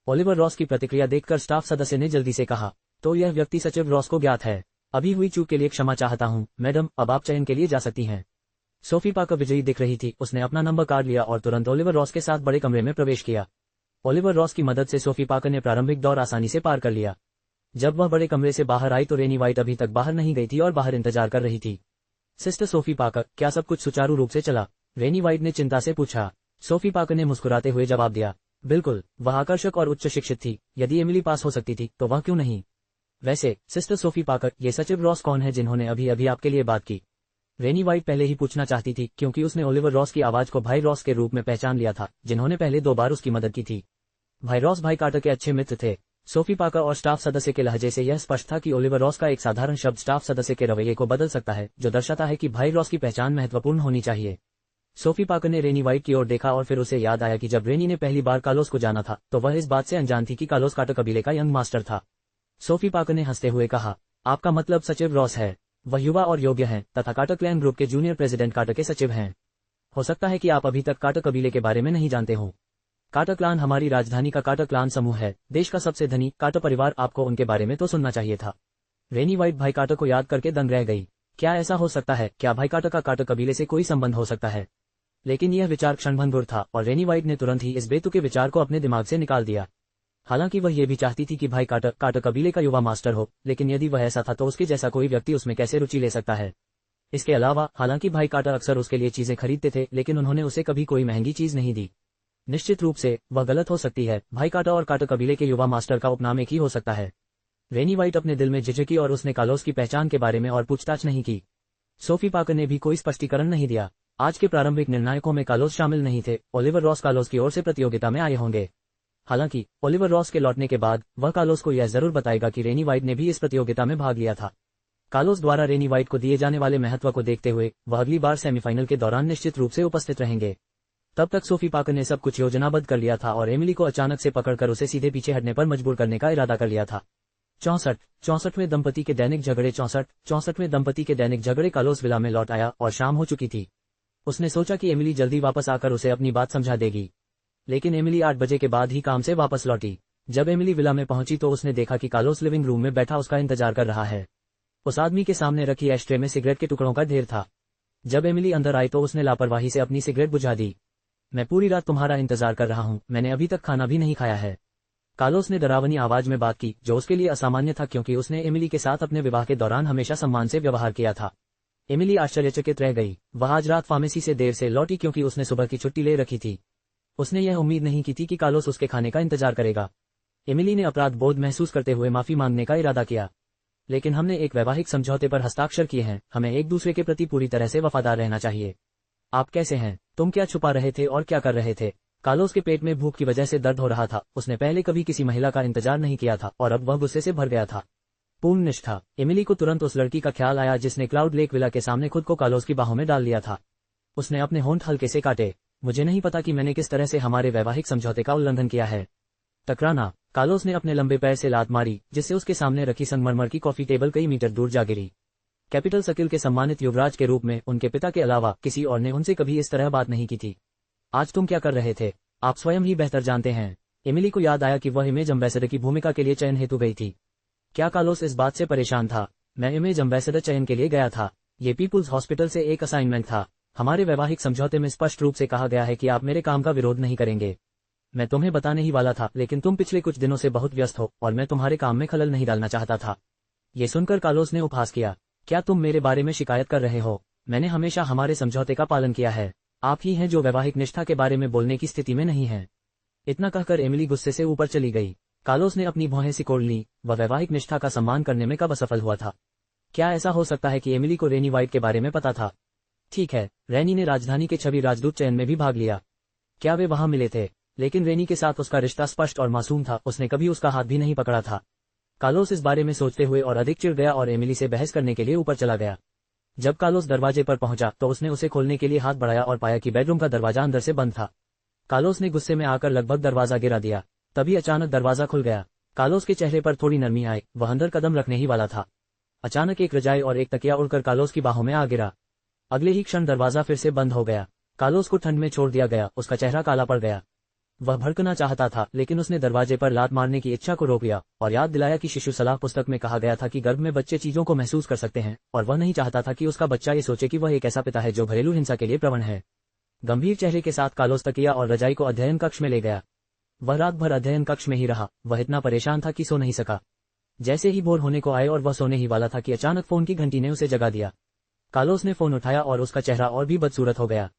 [SPEAKER 1] ओलिवर रॉस की प्रतिक्रिया देखकर स्टाफ सदस्य ने जल्दी से कहा, तो यह व्यक्ति सचिव रॉस को ज्ञात है। अभी हुई चूक के लिए क्षमा चाहता हूँ मैडम, अब आप चयन के लिए जा सकती हैं। सोफी पाकर विजयी दिख रही थी, उसने अपना नंबर कार्ड लिया और तुरंत ओलिवर रॉस के साथ बड़े कमरे में प्रवेश किया। ओलिवर रॉस की मदद से सोफी पाकर ने प्रारंभिक दौर आसानी से पार कर लिया। जब वह बड़े कमरे से बाहर आई तो रेनी वाइट अभी तक बाहर नहीं गई थी और बाहर इंतजार कर रही थी। सिस्टर सोफी पाकर, क्या सब कुछ सुचारू रूप से चला? रेनी वाइट ने चिंता से पूछा। सोफी पाकर ने मुस्कुराते हुए जवाब दिया, बिल्कुल। वह आकर्षक और उच्च शिक्षित थी, यदि एमिली पास हो सकती थी तो वह क्यों नहीं? वैसे सिस्टर सोफी पाकर, ये सचिव रॉस कौन है जिन्होंने अभी अभी आपके लिए बात की? रेनी वाइट पहले ही पूछना चाहती थी, क्योंकि उसने ओलिवर रॉस की आवाज को भाई रॉस के रूप में पहचान लिया था, जिन्होंने पहले 2 बार उसकी मदद की थी। भाई रॉस भाई कार्टर के अच्छे मित्र थे। सोफी पाकर और स्टाफ सदस्य के लहजे से यह स्पष्ट था कि ओलिवर रॉस का एक साधारण शब्द स्टाफ सदस्य के रवैये को बदल सकता है, जो दर्शाता है कि भाई रॉस की पहचान महत्वपूर्ण होनी चाहिए। सोफी पाकर ने रेनी वाइट की ओर देखा और फिर उसे याद आया कि जब रेनी ने पहली बार कार्लोस को जाना था तो वह इस बात से अनजान थी कि कार्लोस कार्टर कबीले का यंग मास्टर था। सोफी पाकर ने हंसते हुए कहा, आपका मतलब सचिव रॉस है। वह युवा और योग्य हैं तथा कार्टर क्लैन ग्रुप के जूनियर प्रेसिडेंट कार्टर के सचिव हैं। हो सकता है कि आप अभी तक कार्टर कबीले के बारे में नहीं जानते हो। कार्टर क्लान हमारी राजधानी का कार्टर क्लान समूह है, देश का सबसे धनी कार्टर परिवार। आपको उनके बारे में तो सुनना चाहिए था। रेनी वाइट भाई कार्टर को याद करके दंग रह गई। क्या ऐसा हो सकता है? क्या भाई कार्टर का कार्टर कबीले से कोई संबंध हो सकता है? लेकिन यह विचार क्षणभंगुर था और रेनी वाइट ने तुरंत ही इस बेतुके विचार को अपने दिमाग से निकाल दिया। हालांकि वह ये भी चाहती थी कि भाई कार्टर कबीले का युवा मास्टर हो, लेकिन यदि वह ऐसा था तो उसके जैसा कोई व्यक्ति उसमें कैसे रुचि ले सकता है? इसके अलावा हालांकि भाई कार्टर अक्सर उसके लिए चीजें खरीदते थे, लेकिन उन्होंने उसे कभी कोई महंगी चीज नहीं दी। निश्चित रूप से वह गलत हो सकती है। भाई कार्टर और कार्टर कबीले के युवा मास्टर का उपनाम एक ही हो सकता है। रेनी वाइट अपने दिल में झिझकी और उसने कार्लोस की पहचान के बारे में और पूछताछ नहीं की। सोफी पाकर ने भी कोई स्पष्टीकरण नहीं दिया। आज के प्रारंभिक निर्णायकों में कार्लोस शामिल नहीं थे। ओलिवर रॉस कार्लोस की ओर से प्रतियोगिता में आए होंगे। हालांकि ओलिवर रॉस के लौटने के बाद वह कार्लोस को यह जरूर बताएगा कि रेनी वाइट ने भी इस प्रतियोगिता में भाग लिया था। कार्लोस द्वारा रेनी वाइट को दिए जाने वाले महत्व को देखते हुए वह अगली बार सेमीफाइनल के दौरान निश्चित रूप से उपस्थित रहेंगे। तब तक सोफी पाकर ने सब कुछ योजनाबद्ध कर लिया था और एमिली को अचानक से पकड़कर उसे सीधे पीछे हटने पर मजबूर करने का इरादा कर लिया था। 64वें दंपति के दैनिक झगड़े। 64वें दंपति के दैनिक झगड़े। कार्लोस विला में लौट आया और शाम हो चुकी थी। उसने सोचा कि एमिली जल्दी वापस आकर उसे अपनी बात समझा देगी, लेकिन एमिली 8 बजे के बाद ही काम से वापस लौटी। जब एमिली विला में पहुंची तो उसने देखा कि कार्लोस लिविंग रूम में बैठा उसका इंतजार कर रहा है। उस आदमी के सामने रखी एस्ट्रे में सिगरेट के टुकड़ों का ढेर था। जब एमिली अंदर आई तो उसने लापरवाही से अपनी सिगरेट बुझा दी। मैं पूरी रात तुम्हारा इंतजार कर रहा हूँ, मैंने अभी तक खाना भी नहीं खाया है। कार्लोस ने डरावनी आवाज में बात की, जो उसके लिए असामान्य था क्योंकि उसने एमिली के साथ अपने विवाह के दौरान हमेशा सम्मान से व्यवहार किया था। एमिली आश्चर्यचकित रह गई। वह आज रात फार्मेसी से देर से लौटी क्योंकि उसने सुबह की छुट्टी ले रखी थी। उसने यह उम्मीद नहीं की थी कि कार्लोस उसके खाने का इंतजार करेगा। एमिली ने अपराध बोध महसूस करते हुए माफी मांगने का इरादा किया। लेकिन हमने एक वैवाहिक समझौते पर हस्ताक्षर किए हैं, हमें एक दूसरे के प्रति पूरी तरह से वफादार रहना चाहिए। आप कैसे हैं? तुम क्या छुपा रहे थे और क्या कर रहे थे? कार्लोस के पेट में भूख की वजह से दर्द हो रहा था। उसने पहले कभी किसी महिला का इंतजार नहीं किया था और अब वह गुस्से से भर गया था। पूर्ण निष्ठा। एमिली को तुरंत उस लड़की का ख्याल आया जिसने क्लाउड लेक विला के सामने खुद को कार्लोस की बाहों में डाल लिया था। उसने अपने होंठ हल्के से काटे। मुझे नहीं पता कि मैंने किस तरह से हमारे वैवाहिक समझौते का उल्लंघन किया है। टकराना। कार्लोस ने अपने लंबे पैर से लात मारी, जिससे उसके सामने रखी संगमरमर की कॉफी टेबल कई मीटर दूर जा गिरी। कैपिटल सर्किल के सम्मानित युवराज के रूप में उनके पिता के अलावा किसी और ने उनसे कभी इस तरह बात नहीं की थी। आज तुम क्या कर रहे थे? आप स्वयं ही बेहतर जानते हैं। एमिली को याद आया कि वह इमेज एम्बेसडर की भूमिका के लिए चयन हेतु गई थी। क्या कार्लोस इस बात से परेशान था? मैं इमेज एम्बेसडर चयन के लिए गया था। ये पीपुल्स हॉस्पिटल से एक असाइनमेंट था। हमारे वैवाहिक समझौते में स्पष्ट रूप से कहा गया है कि आप मेरे काम का विरोध नहीं करेंगे। मैं तुम्हें बताने ही वाला था, लेकिन तुम पिछले कुछ दिनों से बहुत व्यस्त हो और मैं तुम्हारे काम में खलल नहीं डालना चाहता था। ये सुनकर कार्लोस ने उपहास किया। क्या तुम मेरे बारे में शिकायत कर रहे हो? मैंने हमेशा हमारे समझौते का पालन किया है। आप ही हैं जो वैवाहिक निष्ठा के बारे में बोलने की स्थिति में नहीं है। इतना कहकर एमिली गुस्से से ऊपर चली गई। कार्लोस ने अपनी भौहें सिकोड़ ली। वह वैवाहिक निष्ठा का सम्मान करने में कब असफल हुआ था? क्या ऐसा हो सकता है कि एमिली को रेनी वाइट के बारे में पता था? ठीक है, रेनी ने राजधानी के छवि राजदूत चयन में भी भाग लिया। क्या वे वहां मिले थे? लेकिन रेनी के साथ उसका रिश्ता स्पष्ट और मासूम था, उसने कभी उसका हाथ भी नहीं पकड़ा था। कार्लोस इस बारे में सोचते हुए और अधिक चिढ़ गया और एमिली से बहस करने के लिए ऊपर चला गया। जब कार्लोस दरवाजे पर पहुंचा तो उसने उसे खोलने के लिए हाथ बढ़ाया और पाया कि बेडरूम का दरवाजा अंदर से बंद था। कार्लोस ने गुस्से में आकर लगभग दरवाजा गिरा दिया। तभी अचानक दरवाजा खुल गया। कार्लोस के चेहरे पर थोड़ी नरमी आई। वह अंदर कदम रखने ही वाला था। अचानक एक रजाई और एक तकिया उड़कर कार्लोस की बाहों में आ गिरा। अगले ही क्षण दरवाजा फिर से बंद हो गया। कार्लोस को ठंड में छोड़ दिया गया। उसका चेहरा काला पड़ गया। वह भड़कना चाहता था, लेकिन उसने दरवाजे पर लात मारने की इच्छा को रोक लिया और याद दिलाया कि शिशु सलाह पुस्तक में कहा गया था कि गर्भ में बच्चे चीजों को महसूस कर सकते हैं, और वह नहीं चाहता था कि उसका बच्चा ये सोचे कि वह एक ऐसा पिता है जो घरेलू हिंसा के लिए प्रवण है। गंभीर चेहरे के साथ कार्लोस तकिया और रजाई को अध्ययन कक्ष में ले गया। वह रात भर अध्ययन कक्ष में ही रहा। वह इतना परेशान था कि सो नहीं सका। जैसे ही भोर होने को आए और वह सोने ही वाला था कि अचानक फोन की घंटी ने उसे जगा दिया। कार्लोस ने फोन उठाया और उसका चेहरा और भी बदसूरत हो गया।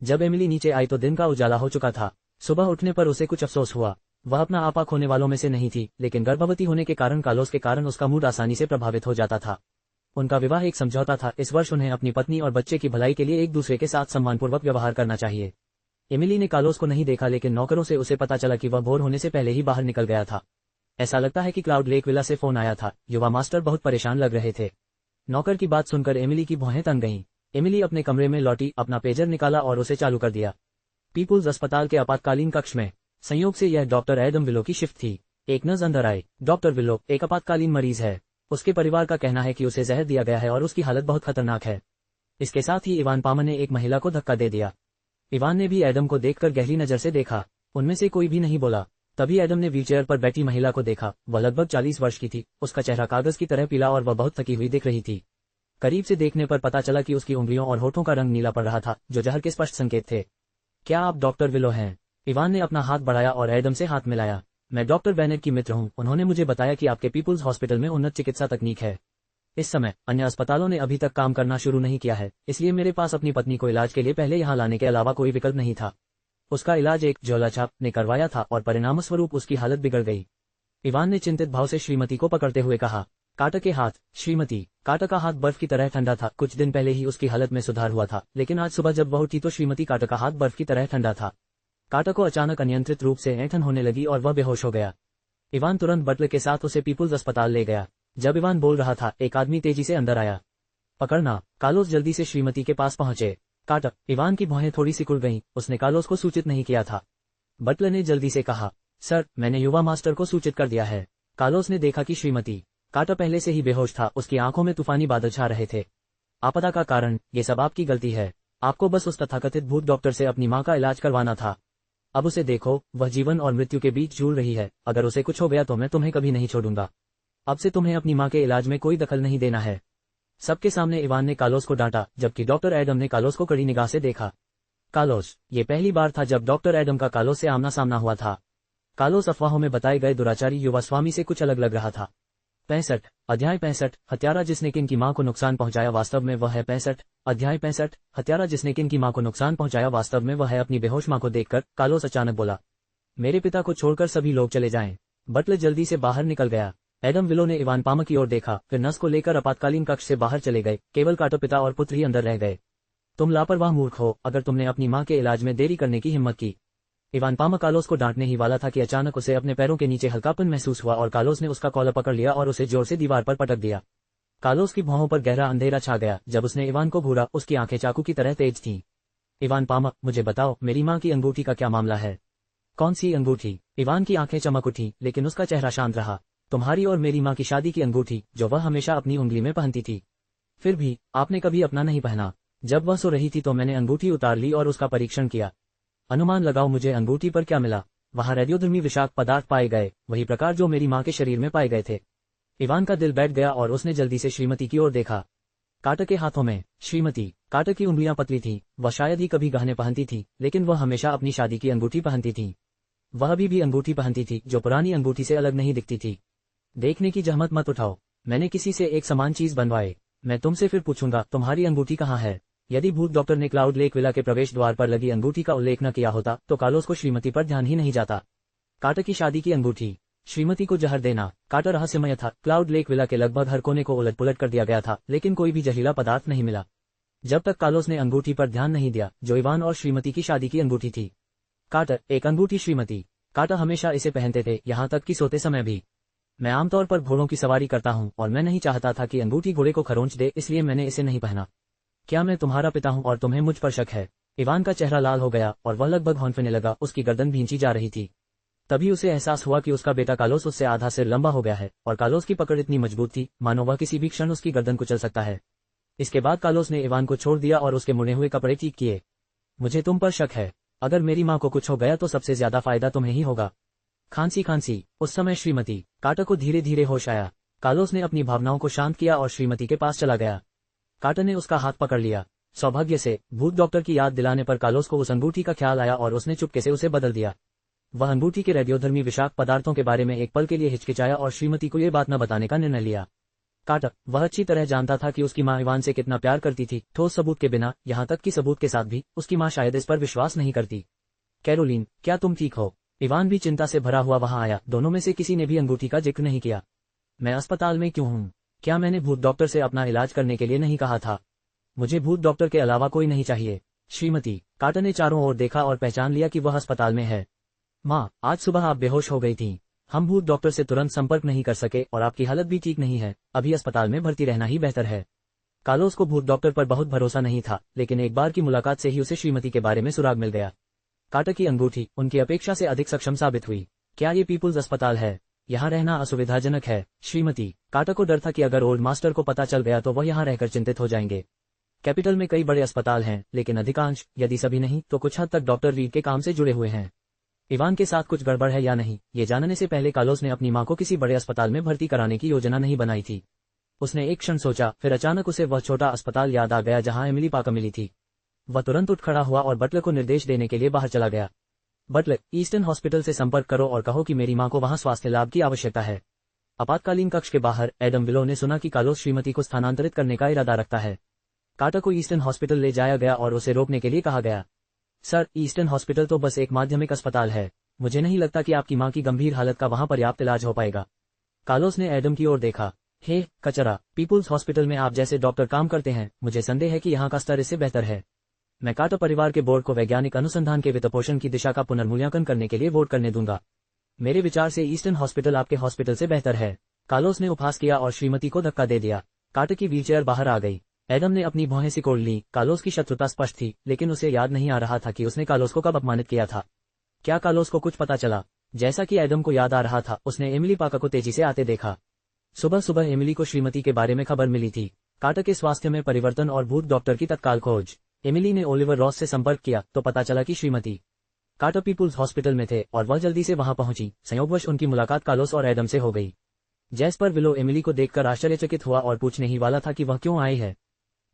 [SPEAKER 1] जब एमिली नीचे आई तो दिन का उजाला हो चुका था। सुबह उठने पर उसे कुछ अफसोस हुआ। वह अपना आपा खोने वालों में से नहीं थी, लेकिन गर्भवती होने के कारण कार्लोस के कारण उसका मूड आसानी से प्रभावित हो जाता था। उनका विवाह एक समझौता था। इस वर्ष उन्हें अपनी पत्नी और बच्चे की भलाई के लिए एक दूसरे के साथ सम्मानपूर्वक व्यवहार करना चाहिए। एमिली ने कार्लोस को नहीं देखा, लेकिन नौकरों से उसे पता चला कि वह भोर होने से पहले ही बाहर निकल गया था। ऐसा लगता है कि क्लाउड लेक विला से फोन आया था। युवा मास्टर बहुत परेशान लग रहे थे। नौकर की बात सुनकर एमिली की भौहें तन गईं। एमिली अपने कमरे में लौटी, अपना पेजर निकाला और उसे चालू कर दिया। पीपुल्स अस्पताल के आपातकालीन कक्ष में। संयोग से यह डॉक्टर एडम विलो की शिफ्ट थी। एक नर्स अंदर आई। डॉक्टर विलो एक आपातकालीन मरीज है। उसके परिवार का कहना है कि उसे जहर दिया गया है और उसकी हालत बहुत खतरनाक है। इसके साथ ही इवान पामर ने एक महिला को धक्का दे दिया। इवान ने भी एडम को देखकर गहरी नजर से देखा। उनमें से कोई भी नहीं बोला। तभी एडम ने व्हीलचेयर पर बैठी महिला को देखा। वह लगभग 40 वर्ष की थी। उसका चेहरा कागज की तरह पीला और वह बहुत थकी हुई दिख रही थी। करीब से देखने पर पता चला कि उसकी उंगलियों और होठों का रंग नीला पड़ रहा था, जो जहर के स्पष्ट संकेत थे। क्या आप डॉक्टर विलो हैं? इवान ने अपना हाथ बढ़ाया और एडम से हाथ मिलाया। मैं डॉक्टर बेनेट की मित्र हूं। उन्होंने मुझे बताया कि आपके पीपुल्स हॉस्पिटल में उन्नत चिकित्सा तकनीक है। इस समय अन्य अस्पतालों ने अभी तक काम करना शुरू नहीं किया है, इसलिए मेरे पास अपनी पत्नी को इलाज के लिए पहले यहाँ लाने के अलावा कोई विकल्प नहीं था। उसका इलाज एक ज्वालाछाप ने करवाया था और परिणामस्वरूप उसकी हालत बिगड़ गई। इवान ने चिंतित भाव से श्रीमती को पकड़ते हुए कहा। कार्टर के हाथ। श्रीमती। कार्टर का हाथ बर्फ की तरह ठंडा था। कुछ दिन पहले ही उसकी हालत में सुधार हुआ था, लेकिन आज सुबह जब वह उठी तो श्रीमती कार्टर का हाथ बर्फ की तरह ठंडा था। कार्टर को अचानक अनियंत्रित रूप से ऐंठन होने लगी और वह बेहोश हो गया। इवान तुरंत बटलर के साथ उसे पीपुल्स अस्पताल ले गया। जब इवान बोल रहा था, एक आदमी तेजी से अंदर आया। पकड़ना। कार्लोस जल्दी से श्रीमती के पास पहुंचे। कार्टर। इवान की भौहें थोड़ी सिकुड़ गईं। उसने कार्लोस को सूचित नहीं किया था। बटलर ने जल्दी से कहा, सर, मैंने युवा मास्टर को सूचित कर दिया है। कार्लोस ने देखा कि श्रीमती कार्टर पहले से ही बेहोश था। उसकी आंखों में तूफानी बादल छा रहे थे। आपदा का कारण, ये सब आपकी गलती है। आपको बस उस तथाकथित भूत डॉक्टर से अपनी मां का इलाज करवाना था। अब उसे देखो, वह जीवन और मृत्यु के बीच झूल रही है। अगर उसे कुछ हो गया तो मैं तुम्हें कभी नहीं छोड़ूंगा। अब से तुम्हें अपनी मां के इलाज में कोई दखल नहीं देना है। सबके सामने इवान ने कार्लोस को डांटा, जबकि डॉक्टर एडम ने कार्लोस को कड़ी निगाह से देखा। कार्लोस। ये पहली बार था जब डॉक्टर एडम का कार्लोस से आमना सामना हुआ था। कार्लोस अफवाहों में बताए गए दुराचारी युवा स्वामी से कुछ अलग लग रहा था। 65 अध्याय 65 हत्यारा जिसने किन की मां को नुकसान पहुंचाया वास्तव में वह है 65 अध्याय 65 हत्यारा जिसने किन की मां को नुकसान पहुंचाया वास्तव में वह है अपनी बेहोश मां को देखकर कार्लोस अचानक बोला, मेरे पिता को छोड़कर सभी लोग चले जाएं। बटलर जल्दी से बाहर निकल गया। एडम विलो ने इवान पामर की ओर देखा, फिर नर्स को लेकर आपातकालीन कक्ष से बाहर चले गए। केवल कार्टर पिता और पुत्र ही अंदर रह गए। तुम लापरवाह मूर्ख हो, अगर तुमने अपनी मां के इलाज में देरी करने की हिम्मत की। इवान पामर कार्लोस को डांटने ही वाला था कि अचानक उसे अपने पैरों के नीचे हल्कापन महसूस हुआ और कार्लोस ने उसका कॉलर पकड़ लिया और उसे जोर से दीवार पर पटक दिया। कार्लोस की भौहों पर गहरा अंधेरा छा गया। जब उसने इवान को घूरा, उसकी आंखें चाकू की तरह तेज थीं। इवान पामर, मुझे बताओ, मेरी मां की अंगूठी का क्या मामला है? कौन सी अंगूठी? इवान की आंखें चमक उठी, लेकिन उसका चेहरा शांत रहा। तुम्हारी और मेरी मां की शादी की अंगूठी, जो वह हमेशा अपनी उंगली में पहनती थी। फिर भी आपने कभी अपना नहीं पहना। जब वह सो रही थी तो मैंने अंगूठी उतार ली और उसका परीक्षण किया। अनुमान लगाओ मुझे अंगूठी पर क्या मिला। वहां रेडियोधर्मी विषाक्त पदार्थ पाए गए, वही प्रकार जो मेरी मां के शरीर में पाए गए थे। इवान का दिल बैठ गया और उसने जल्दी से श्रीमती की ओर देखा। कार्टर के हाथों में श्रीमती। कार्टर की उंगलियां पतली थीं, वह शायद ही कभी गहने पहनती थी, लेकिन वह हमेशा अपनी शादी की अंगूठी पहनती थी। वह अभी भी अंगूठी पहनती थी, जो पुरानी अंगूठी से अलग नहीं दिखती थी। देखने की जहमत मत उठाओ, मैंने किसी से एक समान चीज बनवाए। मैं तुमसे फिर पूछूंगा, तुम्हारी अंगूठी कहाँ है? यदि भूत डॉक्टर ने क्लाउड लेक विला के प्रवेश द्वार पर लगी अंगूठी का उल्लेख न किया होता तो कार्लोस को श्रीमती पर ध्यान ही नहीं जाता। कार्टर की शादी की अंगूठी, श्रीमती को जहर देना। कार्टर रहस्यमय था। क्लाउड लेक विला के लगभग हर कोने को उलट पुलट कर दिया गया था, लेकिन कोई भी जहरीला पदार्थ नहीं मिला, जब तक कार्लोस ने अंगूठी पर ध्यान नहीं दिया, जो इवान और श्रीमती की शादी की अंगूठी थी। कार्टर, एक अंगूठी श्रीमती। कार्टर हमेशा इसे पहनते थे, यहाँ तक कि सोते समय भी। मैं आमतौर पर घोड़ों की सवारी करता हूँ और मैं नहीं चाहता था कि अंगूठी घोड़े को खरोंच दे, इसलिए मैंने इसे नहीं पहना। क्या मैं तुम्हारा पिता हूँ और तुम्हें मुझ पर शक है? इवान का चेहरा लाल हो गया और वह लगभग हौंफने लगा, उसकी गर्दन भींची जा रही थी। तभी उसे एहसास हुआ कि उसका बेटा कार्लोस उससे आधा सिर लंबा हो गया है और कार्लोस की पकड़ इतनी मजबूत थी मानो वह किसी भी क्षण उसकी गर्दन कुचल सकता है। इसके बाद कार्लोस ने इवान को छोड़ दिया और उसके मुड़े हुए कपड़े ठीक किए। मुझे तुम पर शक है। अगर मेरी माँ को कुछ हो गया तो सबसे ज्यादा फायदा तुम्हें ही होगा। खांसी खांसी। उस समय श्रीमती। कार्टर को धीरे धीरे होश आया। कार्लोस ने अपनी भावनाओं को शांत किया और श्रीमती के पास चला गया। कार्टर ने उसका हाथ पकड़ लिया। सौभाग्य से भूत डॉक्टर की याद दिलाने पर कार्लोस को उस अंगूठी का ख्याल आया और उसने चुपके से उसे बदल दिया। वह अंगूठी के रेडियोधर्मी विषाक्त पदार्थों के बारे में एक पल के लिए हिचकिचाया और श्रीमती को यह बात न बताने का निर्णय लिया। कार्टर, वह अच्छी तरह जानता था कि उसकी माँ इवान से कितना प्यार करती थी, ठोस सबूत के बिना, यहाँ तक कि सबूत के साथ भी उसकी माँ शायद इस पर विश्वास नहीं करती। कैरोलीन, क्या तुम ठीक हो? इवान भी चिंता से भरा हुआ वहां आया। दोनों में से किसी ने भी अंगूठी का जिक्र नहीं किया। मैं अस्पताल में क्यों हूँ? क्या मैंने भूत डॉक्टर से अपना इलाज करने के लिए नहीं कहा था? मुझे भूत डॉक्टर के अलावा कोई नहीं चाहिए। श्रीमती। कार्टर ने चारों ओर देखा और पहचान लिया कि वह अस्पताल में है। माँ, आज सुबह आप बेहोश हो गई थीं। हम भूत डॉक्टर से तुरंत संपर्क नहीं कर सके और आपकी हालत भी ठीक नहीं है। अभी अस्पताल में भर्ती रहना ही बेहतर है। कार्लोस को भूत डॉक्टर पर बहुत भरोसा नहीं था, लेकिन एक बार की मुलाकात से ही उसे श्रीमती के बारे में सुराग मिल गया। कार्टर की अंगूठी उनकी अपेक्षा से अधिक सक्षम साबित हुई। क्या ये पीपुल्स अस्पताल है? यहाँ रहना असुविधाजनक है। श्रीमती। कार्टर को डर था कि अगर ओल्ड मास्टर को पता चल गया तो वह यहाँ रहकर चिंतित हो जाएंगे। कैपिटल में कई बड़े अस्पताल हैं, लेकिन अधिकांश, यदि सभी नहीं तो कुछ हद तक डॉक्टर रीड के काम से जुड़े हुए हैं। इवान के साथ कुछ गड़बड़ है या नहीं, ये जानने से पहले कार्लोस ने अपनी माँ को किसी बड़े अस्पताल में भर्ती कराने की योजना नहीं बनाई थी। उसने एक क्षण सोचा, फिर अचानक उसे वह छोटा अस्पताल याद आ गया जहाँ एमिली पाकर मिली थी। वह तुरंत उठ खड़ा हुआ और बटलर को निर्देश देने के लिए बाहर चला गया। बटलर, ईस्टर्न हॉस्पिटल से संपर्क करो और कहो कि मेरी माँ को वहाँ स्वास्थ्य लाभ की आवश्यकता है। आपातकालीन कक्ष के बाहर एडम विलो ने सुना कि कार्लोस श्रीमती को स्थानांतरित करने का इरादा रखता है। कार्टर को ईस्टर्न हॉस्पिटल ले जाया गया और उसे रोकने के लिए कहा गया। सर, ईस्टर्न हॉस्पिटल तो बस एक माध्यमिक अस्पताल है। मुझे नहीं लगता कि आपकी माँ की गंभीर हालत का वहाँ पर्याप्त इलाज हो पाएगा। कार्लोस ने एडम की ओर देखा। हे कचरा, पीपुल्स हॉस्पिटल में आप जैसे डॉक्टर काम करते हैं। मुझे संदेह है कि यहाँ का स्तर इससे बेहतर है। मैं कार्टर परिवार के बोर्ड को वैज्ञानिक अनुसंधान के वित्तपोषण की दिशा का पुनर्मूल्यांकन करने के लिए वोट करने दूंगा। मेरे विचार से ईस्टर्न हॉस्पिटल आपके हॉस्पिटल से बेहतर है। कार्लोस ने उपहास किया और श्रीमती को धक्का दे दिया। कार्टर की व्हीलचेयर बाहर आ गई। एडम ने अपनी भौहें सिकोड़ ली। कार्लोस की शत्रुता स्पष्ट थी, लेकिन उसे याद नहीं आ रहा था कि उसने कार्लोस को कब अपमानित किया था। क्या कार्लोस को कुछ पता चला? जैसा कि एडम को याद आ रहा था, उसने एमिली पाकर को तेजी से आते देखा। सुबह सुबह एमिली को श्रीमती के बारे में खबर मिली थी। कार्टर के स्वास्थ्य में परिवर्तन और भूत डॉक्टर की तत्काल खोज। एमिली ने ओलिवर रॉस से संपर्क किया तो पता चला कि श्रीमती कार्टर पीपुल्स हॉस्पिटल में थे और वह जल्दी से वहां पहुंची। संयोगवश उनकी मुलाकात कार्लोस और एडम से हो गई। जैस्पर विलो एमिली को देखकर आश्चर्यचकित हुआ और पूछने ही वाला था कि वह क्यों आई है।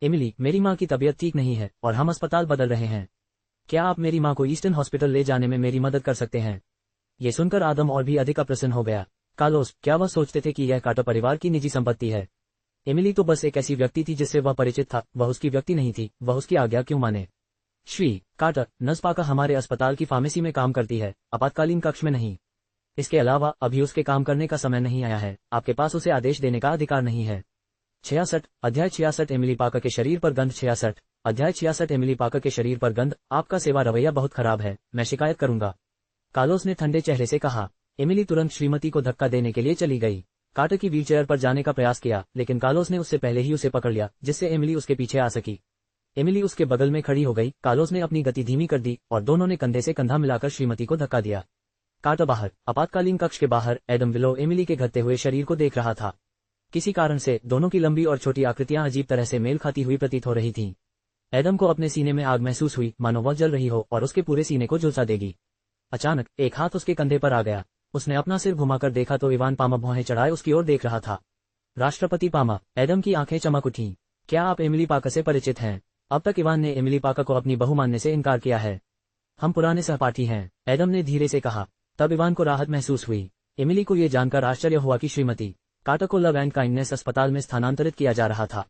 [SPEAKER 1] एमिली, मेरी माँ की तबीयत ठीक नहीं है और हम अस्पताल बदल रहे हैं। क्या आप मेरी माँ को ईस्टर्न हॉस्पिटल ले जाने में मेरी मदद कर सकते हैं? ये सुनकर आदम और भी अधिक अप्रसन्न हो गया। कार्लोस, क्या वह सोचते थे कि यह कार्टर परिवार की निजी संपत्ति है? एमिली तो बस एक ऐसी व्यक्ति थी जिससे वह परिचित था, वह उसकी व्यक्ति नहीं थी। वह उसकी आज्ञा क्यों माने? श्री कार्टर, नर्स पाकर हमारे अस्पताल की फार्मेसी में काम करती है, आपातकालीन कक्ष में नहीं। इसके अलावा अभी उसके काम करने का समय नहीं आया है। आपके पास उसे आदेश देने का अधिकार नहीं है। 66 अध्याय 66 एमिली पाकर के शरीर पर गंध। 66 अध्याय 66 एमिली पाकर के शरीर पर गंध। आपका सेवा रवैया बहुत खराब है, मैं शिकायत करूंगा, कार्लोस ने ठंडे चेहरे से कहा। एमिली तुरंत श्रीमती को धक्का देने के लिए चली गई। कार्टर की व्हीलचेयर पर जाने का प्रयास किया, लेकिन कार्लोस ने उससे पहले ही उसे पकड़ लिया, जिससे एमिली उसके पीछे आ सकी। एमिली उसके बगल में खड़ी हो गई। कार्लोस ने अपनी गति धीमी कर दी और दोनों ने कंधे से कंधा मिलाकर श्रीमती को धक्का दिया। कार्टर बाहर, आपातकालीन कक्ष के बाहर, एडम विलो एमिली के घटते हुए शरीर को देख रहा था। किसी कारण से दोनों की लंबी और छोटी आकृतियां अजीब तरह से मेल खाती हुई प्रतीत हो रही थीं। एडम को अपने सीने में आग महसूस हुई, मानो वह जल रही हो और उसके पूरे सीने को झुलसा देगी। अचानक एक हाथ उसके कंधे पर आ गया। उसने अपना सिर घुमाकर देखा तो इवान पामा भौहें चढ़ाए उसकी ओर देख रहा था। राष्ट्रपति पामा। एडम की आंखें चमक उठीं। क्या आप एमिली पार्कर से परिचित हैं? अब तक इवान ने एमिली पार्कर को अपनी बहू मानने से इनकार किया है। हम पुराने सहपाठी हैं, एडम ने धीरे से कहा। तब इवान को राहत महसूस हुई। एमिली को यह जानकर आश्चर्य हुआ कि श्रीमती कार्टर को लव एंड काइंडनेस अस्पताल में स्थानांतरित किया जा रहा था।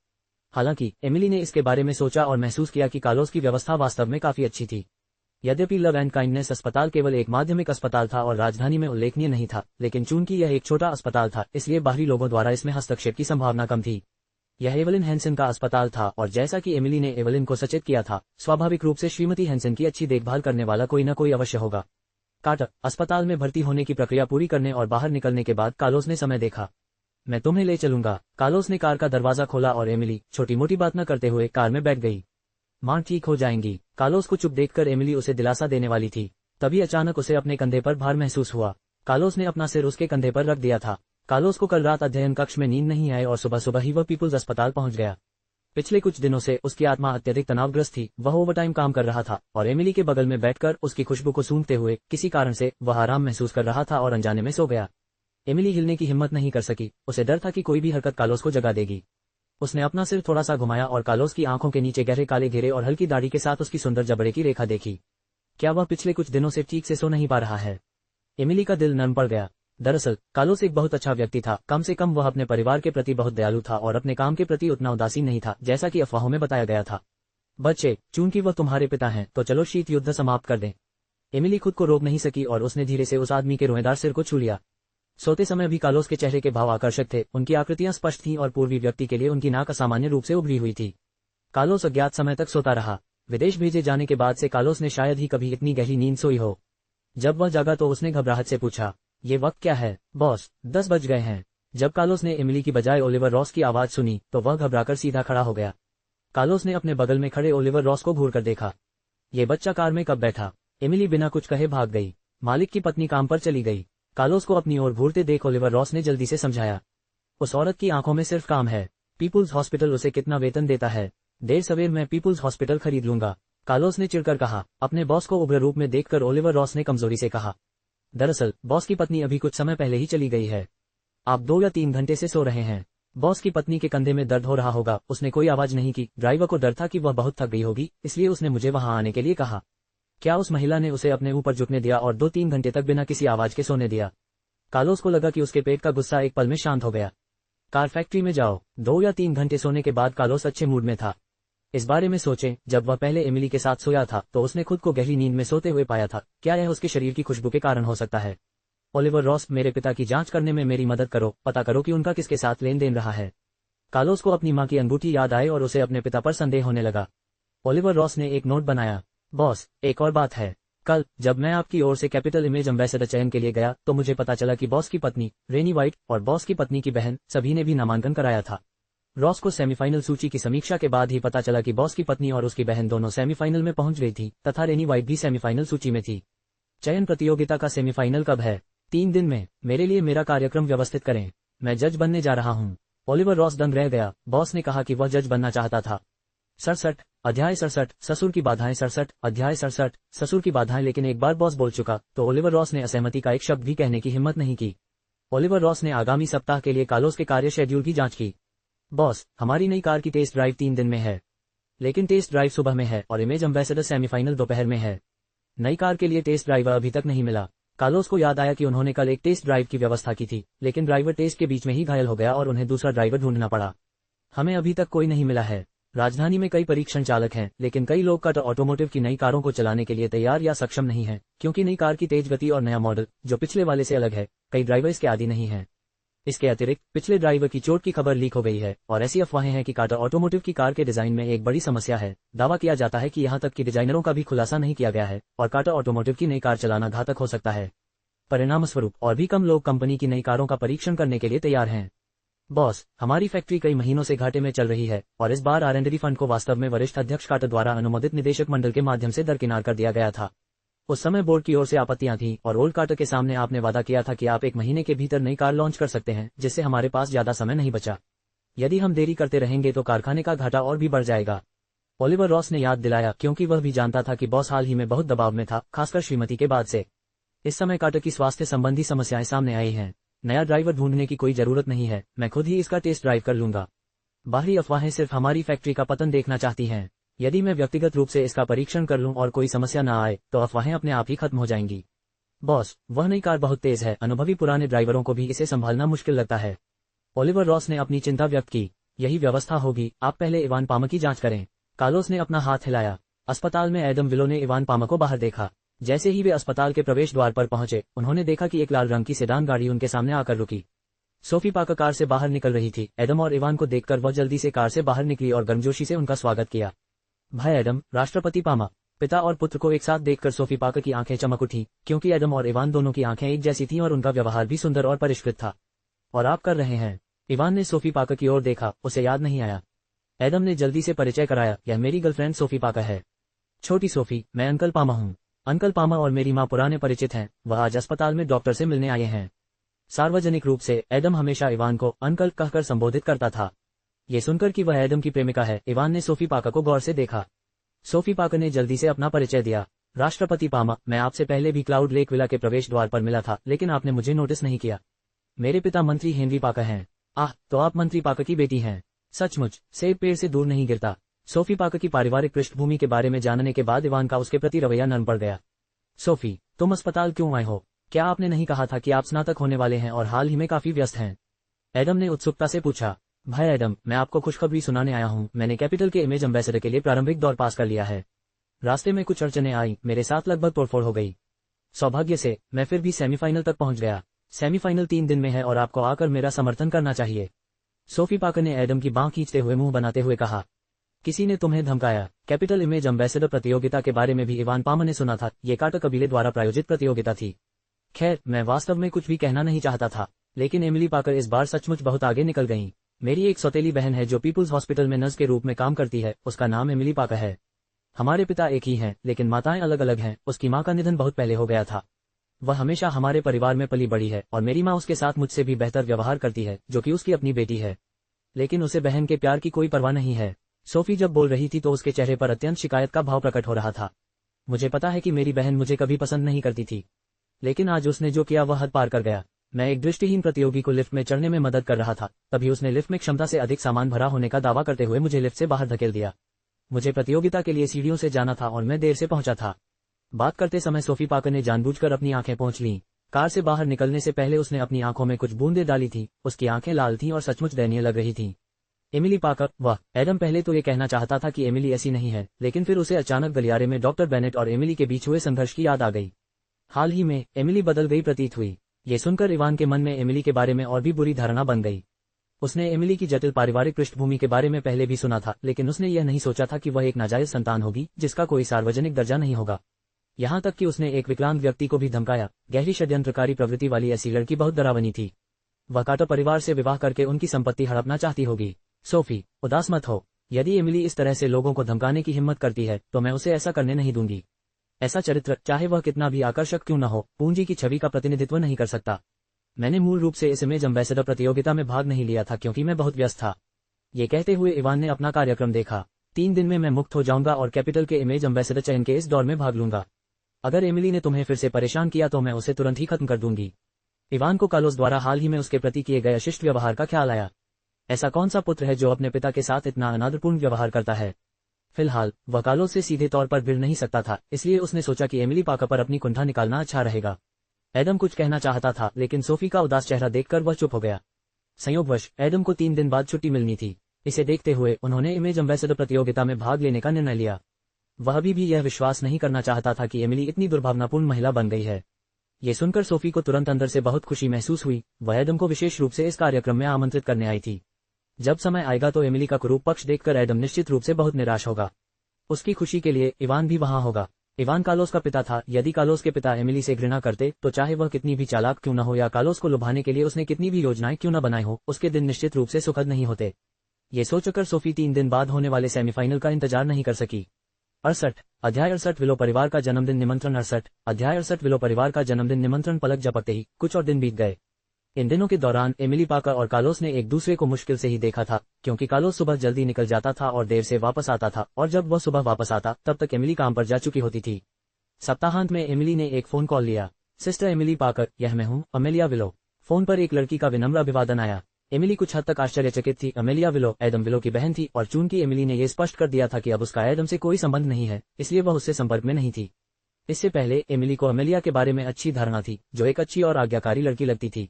[SPEAKER 1] हालांकि एमिली ने इसके बारे में सोचा और महसूस किया कि कार्लोस की व्यवस्था वास्तव में काफी अच्छी थी। यद्यपि लव एंड काइंडनेस अस्पताल केवल एक माध्यमिक अस्पताल था और राजधानी में उल्लेखनीय नहीं था, लेकिन चूंकि यह एक छोटा अस्पताल था, इसलिए बाहरी लोगों द्वारा इसमें हस्तक्षेप की संभावना कम थी। यह एवलिन हैंसन का अस्पताल था और जैसा कि एमिली ने एवलिन को सचेत किया था, स्वाभाविक रूप से श्रीमती हैंसन की अच्छी देखभाल करने वाला कोई न कोई अवश्य होगा। कार्टर अस्पताल में भर्ती होने की प्रक्रिया पूरी करने और बाहर निकलने के बाद कार्लोस ने समय देखा। मैं तुम्हें ले चलूंगा। कार्लोस ने कार का दरवाजा खोला और एमिली छोटी मोटी बात न करते हुए कार में बैठ गई। मां ठीक हो जाएंगी। कार्लोस को चुप देखकर एमिली उसे दिलासा देने वाली थी, तभी अचानक उसे अपने कंधे पर भार महसूस हुआ। कार्लोस ने अपना सिर उसके कंधे पर रख दिया था। कार्लोस को कल रात अध्ययन कक्ष में नींद नहीं आई और सुबह सुबह ही वह पीपुल्स अस्पताल पहुंच गया। पिछले कुछ दिनों से उसकी आत्मा अत्यधिक तनावग्रस्त थी। वह ओवरटाइम काम कर रहा था और एमिली के बगल में बैठकर उसकी खुशबू को सूंघते हुए किसी कारण से वह आराम महसूस कर रहा था और अनजाने में सो गया। एमिली हिलने की हिम्मत नहीं कर सकी। उसे डर था कि कोई भी हरकत कार्लोस को जगा देगी। उसने अपना सिर थोड़ा सा घुमाया और कार्लोस की आंखों के नीचे गहरे काले घेरे और हल्की दाढ़ी के साथ उसकी सुंदर जबड़े की रेखा देखी। क्या वह पिछले कुछ दिनों से ठीक से सो नहीं पा रहा है? एमिली का दिल नरम पड़ गया। दरअसल कार्लोस एक बहुत अच्छा व्यक्ति था। कम से कम वह अपने परिवार के प्रति बहुत दयालु था और अपने काम के प्रति उतना उदासीन नहीं था जैसा कि अफवाहों में बताया गया था। बच्चे, चूंकि वह तुम्हारे पिता हैं, तो चलो शीत युद्ध समाप्त कर दें। एमिली खुद को रोक नहीं सकी और उसने धीरे से उस आदमी के रोएदार सिर को छू लिया। सोते समय भी कार्लोस के चेहरे के भाव आकर्षक थे। उनकी आकृतियां स्पष्ट थीं और पूर्वी व्यक्ति के लिए उनकी नाक असामान्य रूप से उभरी हुई थी। कार्लोस अज्ञात समय तक सोता रहा। विदेश भेजे जाने के बाद से कार्लोस ने शायद ही कभी इतनी गहरी नींद सोई हो। जब वह जागा तो उसने घबराहट से पूछा, ये वक्त क्या है बॉस? 10 बज गए हैं। जब कार्लोस ने एमिली की बजाय ओलिवर रॉस की आवाज सुनी तो वह घबराकर सीधा खड़ा हो गया। कार्लोस ने अपने बगल में खड़े ओलिवर रॉस को घूरकर देखा। ये बच्चा कार में कब बैठा? एमिली बिना कुछ कहे भाग गई। मालिक की पत्नी काम पर चली गई। कार्लोस को अपनी ओर घूरते देख ओलिवर रॉस ने जल्दी से समझाया, उस औरत की आंखों में सिर्फ काम है। पीपुल्स हॉस्पिटल उसे कितना वेतन देता है? देर सवेर मैं पीपुल्स हॉस्पिटल खरीद लूंगा। कार्लोस ने चिढ़कर कहा। अपने बॉस को उग्र रूप में देखकर ओलिवर रॉस ने कमजोरी से कहा, दरअसल बॉस की पत्नी अभी कुछ समय पहले ही चली गई है। आप 2 या 3 घंटे से सो रहे हैं। बॉस की पत्नी के कंधे में दर्द हो रहा होगा। उसने कोई आवाज नहीं की। ड्राइवर को डर था कि वह बहुत थक गई होगी, इसलिए उसने मुझे वहां आने के लिए कहा। क्या उस महिला ने उसे अपने ऊपर झुकने दिया और 2-3 घंटे तक बिना किसी आवाज के सोने दिया? कार्लोस को लगा कि उसके पेट का गुस्सा एक पल में शांत हो गया। कार फैक्ट्री में जाओ। 2 या 3 घंटे सोने के बाद कार्लोस अच्छे मूड में था। इस बारे में सोचें, जब वह पहले एमिली के साथ सोया था तो उसने खुद को गहरी नींद में सोते हुए पाया था। क्या यह उसके शरीर की खुशबू के कारण हो सकता है? ओलिवर रॉस, मेरे पिता की जांच करने में मेरी मदद करो। पता करो कि उनका किसके साथ लेन देन रहा है। कार्लोस को अपनी मां की अंगूठी याद आई और उसे अपने पिता पर संदेह होने लगा। ओलिवर रॉस ने एक नोट बनाया। बॉस, एक और बात है। कल जब मैं आपकी ओर से कैपिटल इमेज एम्बेसडर चयन के लिए गया तो मुझे पता चला कि बॉस की पत्नी रेनी वाइट और बॉस की पत्नी की बहन सभी ने भी नामांकन कराया था। रॉस को सेमीफाइनल सूची की समीक्षा के बाद ही पता चला कि बॉस की पत्नी और उसकी बहन दोनों सेमीफाइनल में पहुंच गई थी तथा रेनी वाइट भी सेमीफाइनल सूची में थी। चयन प्रतियोगिता का सेमीफाइनल कब है? 3 दिन में। मेरे लिए मेरा कार्यक्रम व्यवस्थित करें। मैं जज बनने जा रहा हूँ। ओलिवर रॉस दंग रह गया। बॉस ने कहा कि वह जज बनना चाहता था। 67 अध्याय 67 ससुर की बाधाएं 67 अध्याय 67 ससुर की बाधाएं। लेकिन एक बार बॉस बोल चुका तो ओलिवर रॉस ने असहमति का एक शब्द भी कहने की हिम्मत नहीं की। ओलिवर रॉस ने आगामी सप्ताह के लिए कार्लोस के कार्य शेड्यूल की जांच की। बॉस, हमारी नई कार की टेस्ट ड्राइव 3 दिन में है, लेकिन टेस्ट ड्राइव सुबह में है और इमेज एम्बेसडर सेमीफाइनल दोपहर में है। नई कार के लिए टेस्ट ड्राइवर अभी तक नहीं मिला। कार्लोस को याद आया कि उन्होंने कल एक टेस्ट ड्राइव की व्यवस्था की थी, लेकिन ड्राइवर टेस्ट के बीच में ही घायल हो गया और उन्हें दूसरा ड्राइवर ढूंढना पड़ा। हमें अभी तक कोई नहीं मिला है। राजधानी में कई परीक्षण चालक हैं, लेकिन कई लोग कार्टर ऑटोमोटिव की नई कारों को चलाने के लिए तैयार या सक्षम नहीं हैं, क्योंकि नई कार की तेज गति और नया मॉडल जो पिछले वाले से अलग है, कई ड्राइवर इसके आदी नहीं हैं। इसके अतिरिक्त पिछले ड्राइवर की चोट की खबर लीक हो गई है और ऐसी अफवाहें हैं कि कार्टर ऑटोमोटिव की कार के डिजाइन में एक बड़ी समस्या है। दावा किया जाता है कि यहां तक कि डिजाइनरों का भी खुलासा नहीं किया गया है और कार्टर ऑटोमोटिव की नई कार चलाना घातक हो सकता है। परिणाम स्वरूप और भी कम लोग कंपनी की नई कारों का परीक्षण करने के लिए तैयार हैं। बॉस, हमारी फैक्ट्री कई महीनों से घाटे में चल रही है और इस बार R&D फंड को वास्तव में वरिष्ठ अध्यक्ष कार्टर द्वारा अनुमोदित निदेशक मंडल के माध्यम से दरकिनार कर दिया गया था। उस समय बोर्ड की ओर से आपत्तियां थीं और ओल्ड कार्टर के सामने आपने वादा किया था कि आप 1 महीने के भीतर नई कार लॉन्च कर सकते हैं, जिससे हमारे पास ज्यादा समय नहीं बचा। यदि हम देरी करते रहेंगे तो कारखाने का घाटा और भी बढ़ जाएगा। ओलिवर रॉस ने याद दिलाया, क्योंकि वह भी जानता था कि बॉस हाल ही में बहुत दबाव में था, खासकर श्रीमती के बाद से। इस समय कार्टर की स्वास्थ्य संबंधी समस्याएं सामने आई हैं। नया ड्राइवर ढूंढने की कोई जरूरत नहीं है, मैं खुद ही इसका टेस्ट ड्राइव कर लूंगा। बाहरी अफवाहें सिर्फ हमारी फैक्ट्री का पतन देखना चाहती हैं। यदि मैं व्यक्तिगत रूप से इसका परीक्षण कर लूं और कोई समस्या न आए तो अफवाहें अपने आप ही खत्म हो जाएंगी। बॉस, वह नई कार बहुत तेज है, अनुभवी पुराने ड्राइवरों को भी इसे संभालना मुश्किल लगता है। ओलिवर रॉस ने अपनी चिंता व्यक्त की। यही व्यवस्था होगी, आप पहले इवान पामा की जांच करें। कार्लोस ने अपना हाथ हिलाया। अस्पताल में एडम विलो ने इवान पामा को बाहर देखा। जैसे ही वे अस्पताल के प्रवेश द्वार पर पहुंचे, उन्होंने देखा कि एक लाल रंग की सेडान गाड़ी उनके सामने आकर रुकी। सोफी पाकर कार से बाहर निकल रही थी। एडम और इवान को देखकर वह जल्दी से कार से बाहर निकली और गर्मजोशी से उनका स्वागत किया। भाई एडम, राष्ट्रपति पामा। पिता और पुत्र को एक साथ देखकर सोफी पाकर की आंखें चमक उठी, क्योंकि एडम और इवान दोनों की आंखें एक जैसी थीं और उनका व्यवहार भी सुंदर और परिष्कृत था। और आप कर रहे हैं? इवान ने सोफी पाकर की ओर देखा, उसे याद नहीं आया। एडम ने जल्दी से परिचय कराया, यह मेरी गर्लफ्रेंड सोफी पाकर है। छोटी सोफी, मैं अंकल पामा हूँ। अंकल पामा और मेरी माँ पुराने परिचित हैं, वह आज अस्पताल में डॉक्टर से मिलने आए हैं। सार्वजनिक रूप से एडम हमेशा इवान को अंकल कहकर संबोधित करता था। ये सुनकर कि वह एडम की प्रेमिका है, इवान ने सोफी पाकर को गौर से देखा। सोफी पाकर ने जल्दी से अपना परिचय दिया। राष्ट्रपति पामा, मैं आपसे पहले भी क्लाउड लेक विला के प्रवेश द्वार पर मिला था, लेकिन आपने मुझे नोटिस नहीं किया। मेरे पिता मंत्री हेनरी पाकर हैं। आह, तो आप मंत्री पाकर की बेटी हैं। सचमुच, सेब पेड़ से दूर नहीं गिरता। सोफी पाकर की पारिवारिक पृष्ठभूमि के बारे में जानने के बाद इवान का उसके प्रति रवैया नरम पड़ गया। सोफी, तुम अस्पताल क्यों आए हो? क्या आपने नहीं कहा था कि आप स्नातक होने वाले हैं और हाल ही में काफी व्यस्त हैं? एडम ने उत्सुकता से पूछा। भाई एडम, मैं आपको खुशखबरी सुनाने आया हूँ। मैंने कैपिटल के इमेज एम्बेसडर के लिए प्रारंभिक दौर पास कर लिया है। रास्ते में कुछ अड़चनें आई, मेरे साथ लगभग तोड़फोड़ हो गई। सौभाग्य से मैं फिर भी सेमीफाइनल तक पहुंच गया। सेमीफाइनल 3 दिन में है और आपको आकर मेरा समर्थन करना चाहिए। सोफी पाकर ने एडम की बांह खींचते हुए मुंह बनाते हुए कहा। किसी ने तुम्हें धमकाया? कैपिटल इमेज एम्बेसडर प्रतियोगिता के बारे में भी इवान पामा ने सुना था। ये कार्टर कबीले द्वारा प्रायोजित प्रतियोगिता थी। खैर, मैं वास्तव में कुछ भी कहना नहीं चाहता था, लेकिन एमिली पाकर इस बार सचमुच बहुत आगे निकल गईं। मेरी एक सौतेली बहन है जो पीपुल्स हॉस्पिटल में नर्स के रूप में काम करती है, उसका नाम एमिली पाकर है। हमारे पिता एक ही हैं, लेकिन माताएं अलग अलग हैं। उसकी माँ का निधन बहुत पहले हो गया था। वह हमेशा हमारे परिवार में पली बड़ी है और मेरी माँ उसके साथ मुझसे भी बेहतर व्यवहार करती है, जो कि उसकी अपनी बेटी है। लेकिन उसे बहन के प्यार की कोई परवाह नहीं है। सोफी जब बोल रही थी तो उसके चेहरे पर अत्यंत शिकायत का भाव प्रकट हो रहा था। मुझे पता है कि मेरी बहन मुझे कभी पसंद नहीं करती थी, लेकिन आज उसने जो किया वह हद पार कर गया। मैं एक दृष्टिहीन प्रतियोगी को लिफ्ट में चढ़ने में मदद कर रहा था, तभी उसने लिफ्ट में क्षमता से अधिक सामान भरा होने का दावा करते हुए मुझे लिफ्ट से बाहर धकेल दिया। मुझे प्रतियोगिता के लिए सीढ़ियों से जाना था और मैं देर से पहुंचा था। बात करते समय सोफी पाकर ने जानबूझकर अपनी आंखें पोंछ लीं। कार से बाहर निकलने से पहले उसने अपनी आंखों में कुछ बूंदें डाली थीं। उसकी आंखें लाल थीं और सचमुच दयनीय लग रही थीं। एमिली पाकर, वाह। एडम पहले तो ये कहना चाहता था कि एमिली ऐसी नहीं है, लेकिन फिर उसे अचानक गलियारे में डॉक्टर बेनेट और एमिली के बीच हुए संघर्ष की याद आ गई। हाल ही में एमिली बदल गई प्रतीत हुई। ये सुनकर इवान के मन में एमिली के बारे में और भी बुरी धारणा बन गई। उसने एमिली की जटिल पारिवारिक पृष्ठभूमि के बारे में पहले भी सुना था, लेकिन उसने यह नहीं सोचा था कि वह एक नाजायज संतान होगी जिसका कोई सार्वजनिक दर्जा नहीं होगा। यहाँ तक कि उसने एक विकलांग व्यक्ति को भी धमकाया। गहरी षड्यंत्रकारी प्रवृत्ति वाली ऐसी लड़की बहुत डरावनी थी। वह कार्टर परिवार से विवाह करके उनकी संपत्ति हड़पना चाहती होगी। सोफी, उदास मत हो। यदि एमिली इस तरह से लोगों को धमकाने की हिम्मत करती है तो मैं उसे ऐसा करने नहीं दूंगी। ऐसा चरित्र, चाहे वह कितना भी आकर्षक क्यों न हो, पूंजी की छवि का प्रतिनिधित्व नहीं कर सकता। मैंने मूल रूप से इस इमेज एम्बेसडर प्रतियोगिता में भाग नहीं लिया था क्योंकि मैं बहुत व्यस्त था। ये कहते हुए इवान ने अपना कार्यक्रम देखा। 3 दिन में मैं मुक्त हो जाऊंगा और कैपिटल के इमेज एम्बेसडर चयन के इस दौर में भाग लूंगा। अगर एमिली ने तुम्हें फिर से परेशान किया तो मैं उसे तुरंत ही खत्म कर दूंगी। इवान को कार्लोस द्वारा हाल ही में उसके प्रति किए गए अशिष्ट व्यवहार का ख्याल आया। ऐसा कौन सा पुत्र है जो अपने पिता के साथ इतना अनादरपूर्ण व्यवहार करता है? फिलहाल वह कार्लोस से सीधे तौर पर भिड़ नहीं सकता था, इसलिए उसने सोचा कि एमिली पाकर पर अपनी कुंठा निकालना अच्छा रहेगा। एडम कुछ कहना चाहता था, लेकिन सोफी का उदास चेहरा देखकर वह चुप हो गया। संयोगवश एडम को 3 दिन बाद छुट्टी मिलनी थी। इसे देखते हुए उन्होंने इमेज एम्बेसडर प्रतियोगिता में भाग लेने का निर्णय लिया। वह अभी भी यह विश्वास नहीं करना चाहता था कि एमिली इतनी दुर्भावनापूर्ण महिला बन गई है। ये सुनकर सोफी को तुरंत अंदर से बहुत खुशी महसूस हुई। वह एडम को विशेष रूप से इस कार्यक्रम में आमंत्रित करने आई थी। जब समय आएगा तो एमिली का कुरूप पक्ष देखकर एडम निश्चित रूप से बहुत निराश होगा। उसकी खुशी के लिए इवान भी वहां होगा। इवान कार्लोस का पिता था। यदि कार्लोस के पिता एमिली से घृणा करते तो चाहे वह कितनी भी चालाक क्यों न हो या कार्लोस को लुभाने के लिए उसने कितनी भी योजनाएं क्यों न बनाई हो, उसके दिन निश्चित रूप से सुखद नहीं होते। ये सोचकर सोफी 3 दिन बाद होने वाले सेमीफाइनल का इंतजार नहीं कर सकी। 68 अध्याय 68 विलो परिवार का जन्मदिन निमंत्रण। 68 अध्याय 68 विलो परिवार का जन्मदिन निमंत्रण। पलक झपकते ही कुछ और दिन बीत गए। इन दिनों के दौरान एमिली पाकर और कार्लोस ने एक दूसरे को मुश्किल से ही देखा था, क्योंकि कार्लोस सुबह जल्दी निकल जाता था और देर से वापस आता था, और जब वह सुबह वापस आता तब तक एमिली काम पर जा चुकी होती थी। सप्ताहांत में एमिली ने एक फोन कॉल लिया। सिस्टर एमिली पाकर, यह मैं हूँ, अमेलिया विलो। फोन पर एक लड़की का विनम्र अभिवादन आया। एमिली कुछ हद तक आश्चर्यचकित थी। अमेलिया विलो एडम विलो की बहन थी और चूंकि एमिली ने यह स्पष्ट कर दिया था कि अब उसका एडम से कोई संबंध नहीं है, इसलिए वह उससे संपर्क में नहीं थी। इससे पहले एमिली को अमेलिया के बारे में अच्छी धारणा थी, जो एक अच्छी और आज्ञाकारी लड़की लगती थी।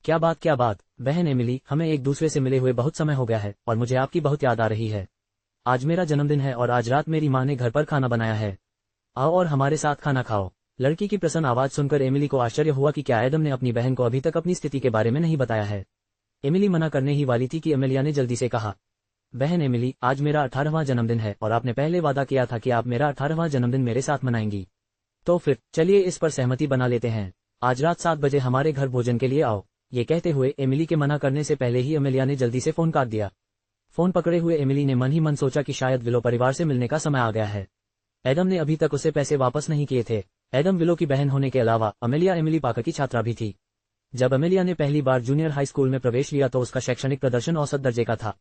[SPEAKER 1] क्या बात बहन एमिली, हमें एक दूसरे से मिले हुए बहुत समय हो गया है और मुझे आपकी बहुत याद आ रही है। आज मेरा जन्मदिन है और आज रात मेरी माँ ने घर पर खाना बनाया है। आओ और हमारे साथ खाना खाओ। लड़की की प्रसन्न आवाज सुनकर एमिली को आश्चर्य हुआ कि क्या एडम ने अपनी बहन को अभी तक अपनी स्थिति के बारे में नहीं बताया है। एमिली मना करने ही वाली थी कि अमेलिया ने जल्दी से कहा, बहन एमिली, आज मेरा 18वां जन्मदिन है और आपने पहले वादा किया था कि आप मेरा 18वां जन्मदिन मेरे साथ मनाएंगी। तो फिर चलिए इस पर सहमति बना लेते हैं। आज रात 7 बजे हमारे घर भोजन के लिए आओ। ये कहते हुए एमिली के मना करने से पहले ही अमेलिया ने जल्दी से फोन काट दिया। फोन पकड़े हुए एमिली ने मन ही मन सोचा कि शायद विलो परिवार से मिलने का समय आ गया है। एडम ने अभी तक उसे पैसे वापस नहीं किए थे। एडम विलो की बहन होने के अलावा अमेलिया एमिली पाकर की छात्रा भी थी। जब अमेलिया ने पहली बार जूनियर हाई स्कूल में प्रवेश लिया तो उसका शैक्षणिक प्रदर्शन औसत दर्जे का था।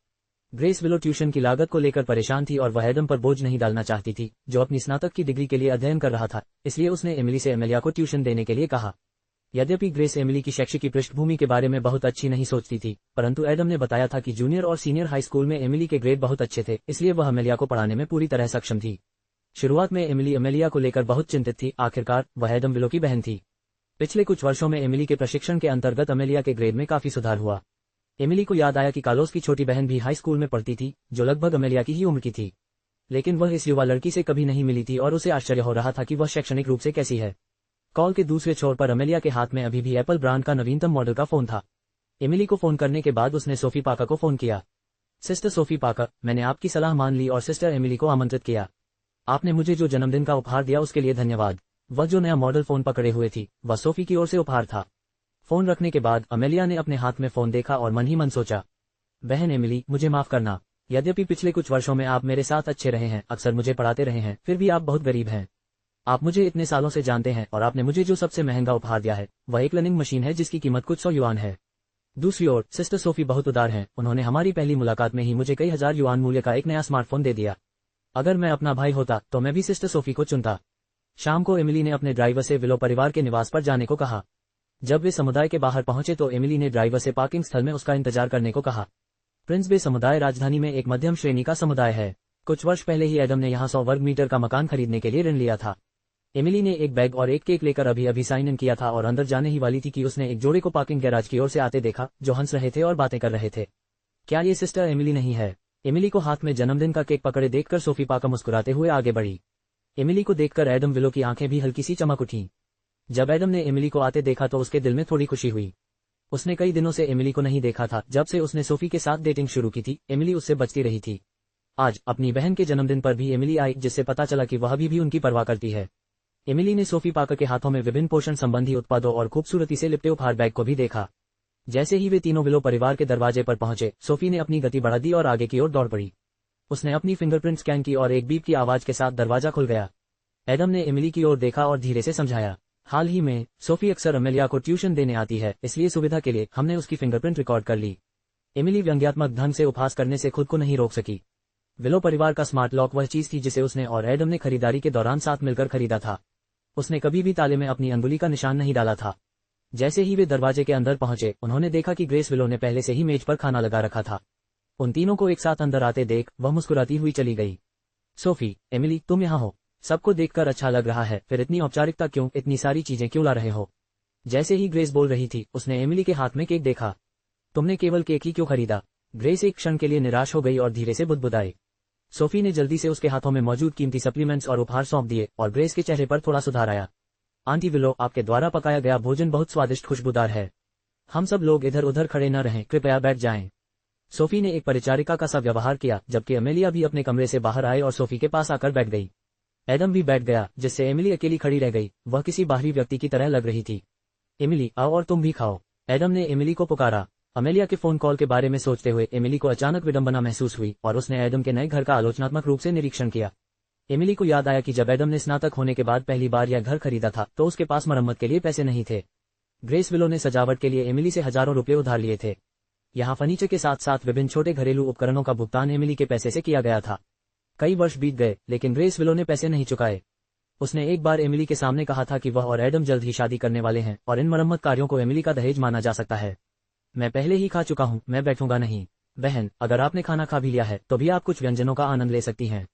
[SPEAKER 1] ग्रेस विलो ट्यूशन की लागत को लेकर परेशान थी और वह एडम पर बोझ नहीं डालना चाहती थी, जो अपनी स्नातक की डिग्री के लिए अध्ययन कर रहा था। इसलिए उसने एमिली से अमेलिया को ट्यूशन देने के लिए कहा। यद्यपि ग्रेस एमिली की शैक्षिक पृष्ठभूमि के बारे में बहुत अच्छी नहीं सोचती थी, परंतु एडम ने बताया था कि जूनियर और सीनियर हाई स्कूल में एमिली के ग्रेड बहुत अच्छे थे, इसलिए वह अमेलिया को पढ़ाने में पूरी तरह सक्षम थी। शुरुआत में एमिली अमेलिया को लेकर बहुत चिंतित थी। आखिरकार वह एडम विलो की बहन थी। पिछले कुछ वर्षों में एमिली के प्रशिक्षण के अंतर्गत अमेलिया के ग्रेड में काफी सुधार हुआ। एमिली को याद आया कि कार्लोस की छोटी बहन भी हाई स्कूल में पढ़ती थी, जो लगभग अमेलिया की ही उम्र की थी। लेकिन वह इस युवा लड़की से कभी नहीं मिली थी और उसे आश्चर्य हो रहा था कि वह शैक्षणिक रूप से कैसी है। कॉल के दूसरे छोर पर अमेलिया के हाथ में अभी भी एप्पल ब्रांड का नवीनतम मॉडल का फोन था। एमिली को फोन करने के बाद उसने सोफी पाकर को फोन किया। सिस्टर सोफी पाकर, मैंने आपकी सलाह मान ली और सिस्टर एमिली को आमंत्रित किया। आपने मुझे जो जन्मदिन का उपहार दिया उसके लिए धन्यवाद। वह जो नया मॉडल फोन पकड़े हुए थी, वह सोफी की ओर से उपहार था। फोन रखने के बाद अमेलिया ने अपने हाथ में फोन देखा और मन ही मन सोचा, बहन एमिली, मुझे माफ करना। यद्यपि पिछले कुछ वर्षों में आप मेरे साथ अच्छे रहे हैं, अक्सर मुझे पढ़ाते रहे हैं, फिर भी आप बहुत गरीब हैं। आप मुझे इतने सालों से जानते हैं और आपने मुझे जो सबसे महंगा उपहार दिया है वह एक लर्निंग मशीन है जिसकी कीमत कुछ 100 युआन है। दूसरी ओर सिस्टर सोफी बहुत उदार हैं। उन्होंने हमारी पहली मुलाकात में ही मुझे कई हजार युआन मूल्य का एक नया स्मार्टफोन दे दिया। अगर मैं अपना भाई होता तो मैं भी सिस्टर सोफी को चुनता। शाम को एमिली ने अपने ड्राइवर से विलो परिवार के निवास पर जाने को कहा। जब वे समुदाय के बाहर पहुंचे तो एमिली ने ड्राइवर से पार्किंग स्थल में उसका इंतजार करने को कहा। प्रिंस बे समुदाय राजधानी में एक मध्यम श्रेणी का समुदाय है। कुछ वर्ष पहले ही एडम ने यहाँ 100 वर्ग मीटर का मकान खरीदने के लिए ऋण लिया था। एमिली ने एक बैग और एक केक लेकर अभी साइन इन किया था और अंदर जाने ही वाली थी कि उसने एक जोड़े को पार्किंग गैराज की ओर से आते देखा, जो हंस रहे थे और बातें कर रहे थे। क्या ये सिस्टर एमिली नहीं है? एमिली को हाथ में जन्मदिन का केक पकड़े देखकर सोफी पाकर मुस्कुराते हुए आगे बढ़ी। एमिली को देखकर एडम विलो की आंखें भी हल्की सी चमक उठी। जब एडम ने एमिली को आते देखा तो उसके दिल में थोड़ी खुशी हुई। उसने कई दिनों से एमिली को नहीं देखा था। जब से उसने सोफी के साथ डेटिंग शुरू की थी, एमिली उससे बचती रही थी। आज अपनी बहन के जन्मदिन पर भी एमिली आई, जिससे पता चला कि वह अभी भी उनकी परवाह करती है। एमिली ने सोफी पाकर के हाथों में विभिन्न पोषण संबंधी उत्पादों और खूबसूरती से लिपटे उपहार बैग को भी देखा। जैसे ही वे तीनों विलो परिवार के दरवाजे पर पहुंचे, सोफी ने अपनी गति बढ़ा दी और आगे की ओर दौड़ पड़ी। उसने अपनी फिंगरप्रिंट स्कैन की और एक बीप की आवाज के साथ दरवाजा खुल गया। एडम ने एमिली की ओर देखा और धीरे से समझाया, हाल ही में सोफी अक्सर अमेलिया को ट्यूशन देने आती है, इसलिए सुविधा के लिए हमने उसकी फिंगरप्रिंट रिकॉर्ड कर ली। एमिली व्यंग्यात्मक ढंग से उपहास करने से खुद को नहीं रोक सकी। विलो परिवार का स्मार्ट लॉक वह चीज थी जिसे उसने और एडम ने खरीदारी के दौरान साथ मिलकर खरीदा था। उसने कभी भी ताले में अपनी अंगुली का निशान नहीं डाला था। जैसे ही वे दरवाजे के अंदर पहुंचे, उन्होंने देखा कि ग्रेस विलो ने पहले से ही मेज पर खाना लगा रखा था। उन तीनों को एक साथ अंदर आते देख वह मुस्कुराती हुई चली गई। सोफी, एमिली, तुम यहाँ हो। सबको देखकर अच्छा लग रहा है, फिर इतनी औपचारिकता क्यों? इतनी सारी चीजें क्यों ला रहे हो? जैसे ही ग्रेस बोल रही थी, उसने एमिली के हाथ में केक देखा। तुमने केवल केक ही क्यों खरीदा? ग्रेस एक क्षण के लिए निराश हो गई और धीरे से बुदबुदाई। सोफी ने जल्दी से उसके हाथों में मौजूद कीमती सप्लीमेंट्स और उपहार सौंप दिए और ग्रेस के चेहरे पर थोड़ा सुधार आया। आंटी विलो, आपके द्वारा पकाया गया भोजन बहुत स्वादिष्ट खुशबूदार है। हम सब लोग इधर उधर खड़े न रहें, कृपया बैठ जाएं। सोफी ने एक परिचारिका का सा व्यवहार किया, जबकि अमेलिया भी अपने कमरे से बाहर आए और सोफी के पास आकर बैठ गई। एडम भी बैठ गया, जिससे एमिली अकेली खड़ी रह गई। वह किसी बाहरी व्यक्ति की तरह लग रही थी। एमिली, आओ और तुम भी खाओ। एडम ने एमिली को पुकारा। अमेलिया के फोन कॉल के बारे में सोचते हुए एमिली को अचानक विडंबना महसूस हुई और उसने एडम के नए घर का आलोचनात्मक रूप से निरीक्षण किया। एमिली को याद आया कि जब एडम ने स्नातक होने के बाद पहली बार यह घर खरीदा था तो उसके पास मरम्मत के लिए पैसे नहीं थे। ग्रेस विलो ने सजावट के लिए एमिली से हजारों रुपए उधार लिए थे। यहाँ फर्नीचर के साथ साथ विभिन्न छोटे घरेलू उपकरणों का भुगतान एमिली के पैसे से किया गया था। कई वर्ष बीत गए, लेकिन ग्रेस विलो ने पैसे नहीं चुकाए। उसने एक बार एमिली के सामने कहा था कि वह और एडम जल्द ही शादी करने वाले हैं और इन मरम्मत कार्यों को एमिली का दहेज माना जा सकता है। मैं पहले ही खा चुका हूँ, मैं बैठूंगा नहीं। बहन, अगर आपने खाना खा भी लिया है तो भी आप कुछ व्यंजनों का आनंद ले सकती हैं।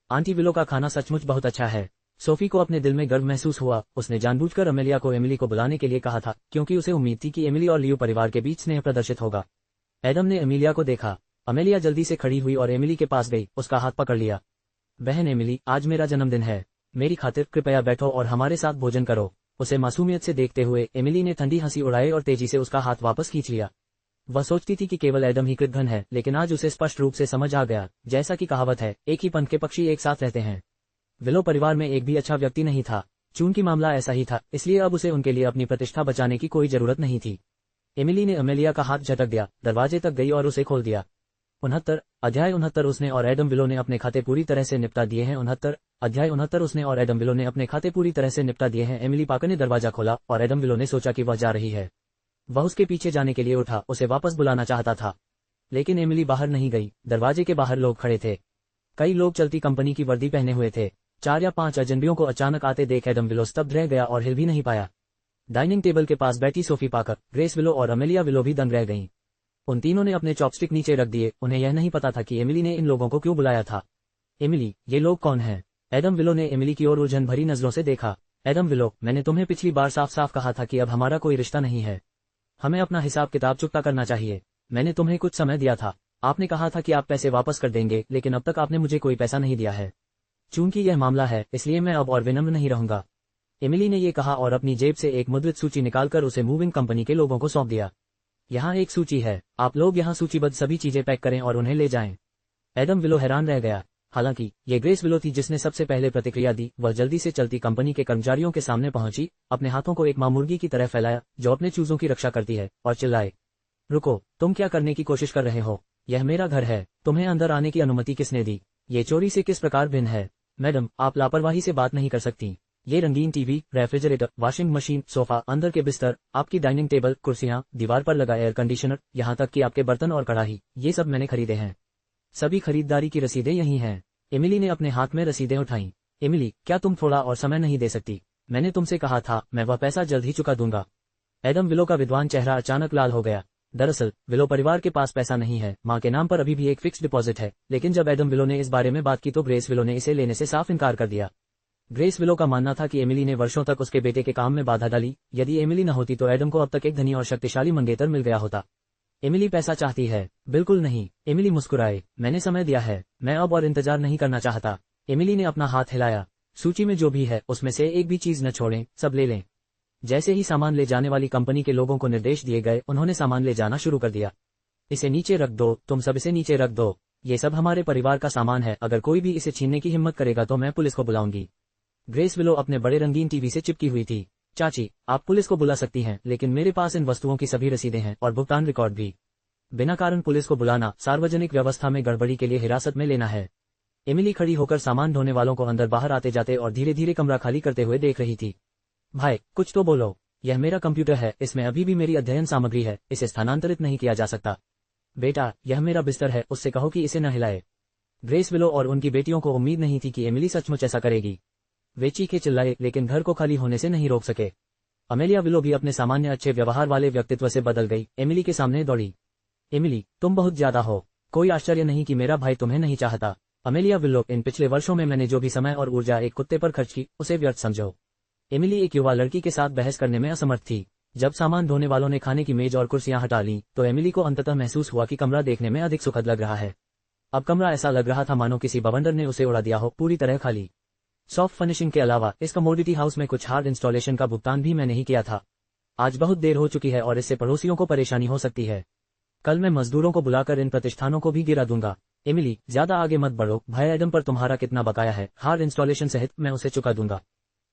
[SPEAKER 1] आंटी विलो का खाना सचमुच बहुत अच्छा है। सोफी को अपने दिल में गर्व महसूस हुआ। उसने जानबूझकर अमेलिया को एमिली को बुलाने के लिए कहा था, क्योंकि उसे उम्मीद थी कि एमिली और लियो परिवार के बीच स्नेह प्रदर्शित होगा। एडम ने एमिलिया को देखा। अमेलिया जल्दी से खड़ी हुई और एमिली के पास गई, उसका हाथ पकड़ लिया। बहन एमिली, आज मेरा जन्मदिन है। मेरी खातिर कृपया बैठो और हमारे साथ भोजन करो। उसे मासूमियत से देखते हुए एमिली ने ठंडी हंसी उड़ाई और तेजी से उसका हाथ वापस खींच लिया। वह सोचती थी कि केवल एडम ही कृतघ्न है, लेकिन आज उसे स्पष्ट रूप से समझ आ गया, जैसा कि कहावत है, एक ही पंख के पक्षी एक साथ रहते हैं। विलो परिवार में एक भी अच्छा व्यक्ति नहीं था। चूंकि मामला ऐसा ही था, इसलिए अब उसे उनके लिए अपनी प्रतिष्ठा बचाने की कोई जरूरत नहीं थी। एमिली ने अमेलिया का हाथ झटक दिया, दरवाजे तक गई और उसे खोल दिया। 69 अध्याय 69 उसने और एडम विलो ने अपने खाते पूरी तरह से निपटा दिए हैं। 69 अध्याय 69 उसने और एडम विलो ने अपने खाते पूरी तरह से निपटा दिए हैं। एमिली पाकर ने दरवाजा खोला और एडम विलो ने सोचा कि वह जा रही है। वह उसके पीछे जाने के लिए उठा, उसे वापस बुलाना चाहता था, लेकिन एमिली बाहर नहीं गई। दरवाजे के बाहर लोग खड़े थे। कई लोग चलती कंपनी की वर्दी पहने हुए थे। 4 या 5 अजनबियों को अचानक आते देख एडम विलो स्तब्ध रह गया और हिल भी नहीं पाया। डाइनिंग टेबल के पास बैठी सोफी पाकर, ग्रेस विलो और अमेलिया विलो भी दंग रह गईं। उन तीनों ने अपने चॉपस्टिक नीचे रख दिए। उन्हें यह नहीं पता था कि एमिली ने इन लोगों को क्यों बुलाया था। एमिली, ये लोग कौन हैं? एडम विलो ने एमिली की ओर उलझन भरी नजरों से देखा। एडम विलो, मैंने तुम्हें पिछली बार साफ साफ कहा था कि अब हमारा कोई रिश्ता नहीं है। हमें अपना हिसाब किताब चुकता करना चाहिए। मैंने तुम्हें कुछ समय दिया था। आपने कहा था कि आप पैसे वापस कर देंगे, लेकिन अब तक आपने मुझे कोई पैसा नहीं दिया है। चूंकि यह मामला है, इसलिए मैं अब और विनम्र नहीं रहूंगा। एमिली ने यह कहा और अपनी जेब से एक मुद्रित सूची निकालकर उसे मूविंग कंपनी के लोगों को सौंप दिया। यहाँ एक सूची है, आप लोग यहाँ सूचीबद्ध सभी चीजें पैक करें और उन्हें ले जाएं। एडम विलो हैरान रह गया। हालांकि ये ग्रेस विलो थी जिसने सबसे पहले प्रतिक्रिया दी। वह जल्दी से चलती कंपनी के कर्मचारियों के सामने पहुंची, अपने हाथों को एक मां मुर्गी की तरह फैलाया जो अपने चूजों की रक्षा करती है, और चिल्लाए, रुको, तुम क्या करने की कोशिश कर रहे हो? यह मेरा घर है। तुम्हें अंदर आने की अनुमति किसने दी? ये चोरी से किस प्रकार भिन्न है? मैडम, आप लापरवाही से बात नहीं कर सकती। ये रंगीन TV, refrigerator, washing machine, sofa, अंदर के बिस्तर, आपकी डाइनिंग टेबल, कुर्सियां, दीवार पर लगा एयर कंडीशनर, यहाँ तक कि आपके बर्तन और कढ़ाई, ये सब मैंने खरीदे हैं। सभी खरीदारी की रसीदें यही हैं। एमिली ने अपने हाथ में रसीदें उठाईं। एमिली, क्या तुम थोड़ा और समय नहीं दे सकती? मैंने तुमसे कहा था, मैं वह पैसा जल्द ही चुका दूंगा। एडम विलो का विद्वान चेहरा अचानक लाल हो गया। दरअसल विलो परिवार के पास पैसा नहीं है। मां के नाम पर अभी भी एक फिक्स्ड डिपॉजिट है, लेकिन जब एडम विलो ने इस बारे में बात की तो ग्रेस विलो ने इसे लेने से साफ इनकार कर दिया। ग्रेस विलो का मानना था कि एमिली ने वर्षों तक उसके बेटे के काम में बाधा डाली। यदि एमिली न होती तो एडम को अब तक एक धनी और शक्तिशाली मंगेतर मिल गया होता। एमिली पैसा चाहती है? बिल्कुल नहीं। एमिली मुस्कुराए, मैंने समय दिया है, मैं अब और इंतजार नहीं करना चाहता। एमिली ने अपना हाथ हिलाया। सूची में जो भी है उसमें से एक भी चीज न छोड़ें, सब ले लें। जैसे ही सामान ले जाने वाली कंपनी के लोगों को निर्देश दिए गए, उन्होंने सामान ले जाना शुरू कर दिया। इसे नीचे रख दो, तुम सब इसे नीचे रख दो। ये सब हमारे परिवार का सामान है। अगर कोई भी इसे छीनने की हिम्मत करेगा तो मैं पुलिस को बुलाऊंगी। ग्रेस विलो अपने बड़े रंगीन टीवी से चिपकी हुई थी। चाची, आप पुलिस को बुला सकती हैं, लेकिन मेरे पास इन वस्तुओं की सभी रसीदें हैं और भुगतान रिकॉर्ड भी। बिना कारण पुलिस को बुलाना सार्वजनिक व्यवस्था में गड़बड़ी के लिए हिरासत में लेना है। एमिली खड़ी होकर सामान ढोने वालों को अंदर बाहर आते जाते और धीरे धीरे कमरा खाली करते हुए देख रही थी। भाई, कुछ तो बोलो। यह मेरा कंप्यूटर है, इसमें अभी भी मेरी अध्ययन सामग्री है, इसे स्थानांतरित नहीं किया जा सकता। बेटा, यह मेरा बिस्तर है, उससे कहो कि इसे न हिलाए। ग्रेस विलो और उनकी बेटियों को उम्मीद नहीं थी कि एमिली सचमुच ऐसा करेगी। वे चीखे चिल्लाए, लेकिन घर को खाली होने से नहीं रोक सके। अमेलिया विलो भी अपने सामान्य अच्छे व्यवहार वाले व्यक्तित्व से बदल गई। एमिली के सामने दौड़ी। एमिली, तुम बहुत ज्यादा हो। कोई आश्चर्य नहीं कि मेरा भाई तुम्हें नहीं चाहता। अमेलिया विलो, इन पिछले वर्षों में मैंने जो भी समय और ऊर्जा एक कुत्ते पर खर्च की, उसे व्यर्थ समझो। एमिली एक युवा लड़की के साथ बहस करने में असमर्थ थी। जब सामान ढोने वालों ने खाने की मेज और कुर्सियां हटा ली, तो एमिली को अंततः महसूस हुआ कि कमरा देखने में अधिक सुखद लग रहा है। अब कमरा ऐसा लग रहा था मानो किसी बवंडर ने उसे उड़ा दिया हो, पूरी तरह खाली। सॉफ्ट फर्निशिंग के अलावा इस कमोडिटी हाउस में कुछ हार्ड इंस्टॉलेशन का भुगतान भी मैंने ही किया था। आज बहुत देर हो चुकी है और इससे पड़ोसियों को परेशानी हो सकती है। कल मैं मजदूरों को बुलाकर इन प्रतिष्ठानों को भी गिरा दूंगा। एमिली, ज्यादा आगे मत बढ़ो। भाई एडम पर तुम्हारा कितना बकाया है, हार्ड इंस्टॉलेशन सहित, मैं उसे चुका दूंगा।